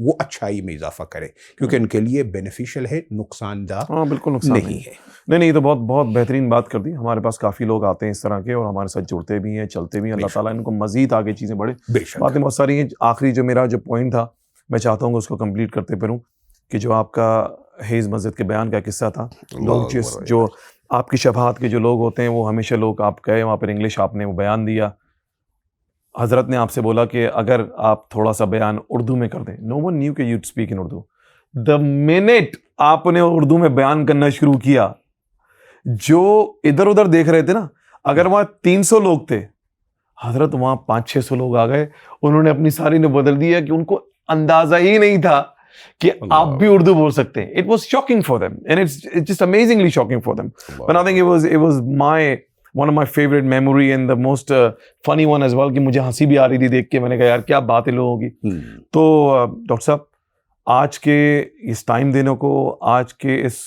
وہ اچھائی میں اضافہ کرے, کیونکہ ان کے لیے بینیفیشل ہے, نقصان دہ بالکل نقصان نہیں ہے. نہیں, تو بہت بہترین بات کر دی. ہمارے پاس کافی لوگ آتے ہیں اس طرح کے اور ہمارے ساتھ جڑتے بھی ہیں, چلتے بھی ہیں. اللہ تعالیٰ ان کو مزید آگے چیزیں بڑھے. باتیں بہت ساری ہیں. آخری جو میرا جو پوائنٹ تھا, میں چاہتا ہوں کہ اس کو کمپلیٹ کرتے پھروں, کہ جو آپ کا حیض مسجد کے بیان کا قصہ تھا, لوگ جو آپ کی شبہات کے جو لوگ ہوتے ہیں, وہ ہمیشہ لوگ آپ گئے وہاں پر انگلش آپ نے وہ بیان دیا, حضرت نے آپ سے بولا کہ اگر آپ تھوڑا سا بیان اردو میں کر دیں, نو ون نیو کہ you speak in Urdu. The minute آپ نے اردو میں بیان کرنا شروع کیا, جو ادھر ادھر دیکھ رہے تھے نا, اگر وہاں 300 لوگ تھے, حضرت وہاں 500-600 لوگ آ گئے. انہوں نے اپنی ساری نے بدل دیا کہ ان کو اندازہ ہی نہیں تھا کہ آپ بھی اردو بول سکتے ہیں. It was shocking for them and it's just amazingly shocking for them. But I think it was one of my favorite memory and the most funny one as well, کہ مجھے ہنسی بھی آ رہی تھی دیکھ کے. میں نے کہا یار کیا بات ہے لوگوں کی. تو ڈاکٹر صاحب, آج کے اس ٹائم دینے کو, آج کے اس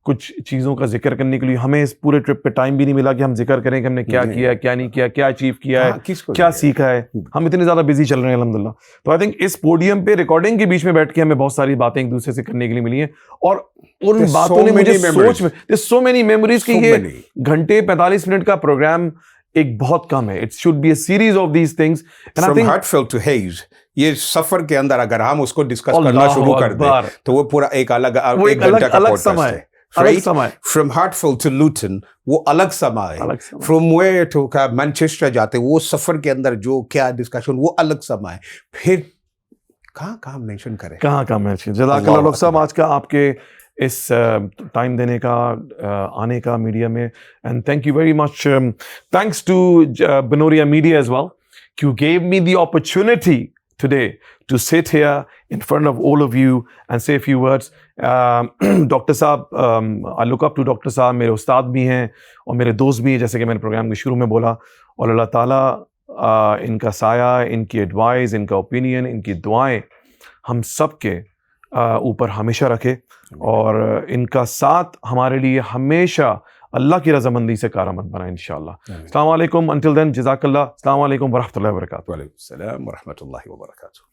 کچھ چیزوں کا ذکر کرنے کے لیے, ہمیں اس پورے ٹرپ پہ ٹائم بھی نہیں ملا کہ ہم ذکر کریں کہ ہم نے کیا کیا, کیا نہیں کیا, کیا اچیو کیا ہے, کیا سیکھا ہے. ہم اتنے زیادہ بزی چل رہے ہیں الحمدللہ. تو آئی تھنک اس پوڈیم پہ ریکارڈنگ کے بیچ میں بیٹھ کے ہمیں بہت ساری باتیں ایک دوسرے سے کرنے کے لیے ملی ہیں, اور ان باتوں نے مجھے سوچ میں سو مینی میموریز کہ یہ گھنٹے 45 منٹ کا پروگرام ایک بہت کم ہے. It should be a series of these things. From heartfelt to haze, یہ سفر کے اندر اگر ہم اس کو ڈسکس کرنا شروع کر دیں تو وہ پورا ایک الگ گھنٹہ کا پوڈکاسٹ ہے. From Hartfield to Luton وہ الگ سما ہے. From where to Manchester جاتے وہ سفر کے اندر جو کیا ڈسکشن وہ الگ سما ہے. پھر کہاں مینشن کریں, کہاں مینشن. جزاک اللہ ڈاکٹر صاحب آج کا آپ کے اس ٹائم دینے کا, آنے کا میڈیا میں, and thank you very much. Thanks to Banuria media as well, you gave me the opportunity today to sit here in front of all of you and say a few words. Doctor صاحب, I look up to doctor صاحب, میرے استاد بھی ہیں اور میرے دوست بھی ہیں, جیسے کہ میں نے پروگرام کے شروع میں بولا. اور اللہ تعالیٰ ان کا سایہ, ان کی ایڈوائز, ان کا اوپینین, ان کی دعائیں ہم سب کے اوپر ہمیشہ رکھے, اور ان کا ساتھ ہمارے لیے ہمیشہ اللہ کی رضامندی سے کارآمد بنائیں انشاءاللہ. آمین. السلام علیکم. انٹل دین جزاک اللہ. السلام علیکم ورحمۃ اللہ وبرکاتہ. وعلیکم السلام ورحمۃ اللہ وبرکاتہ.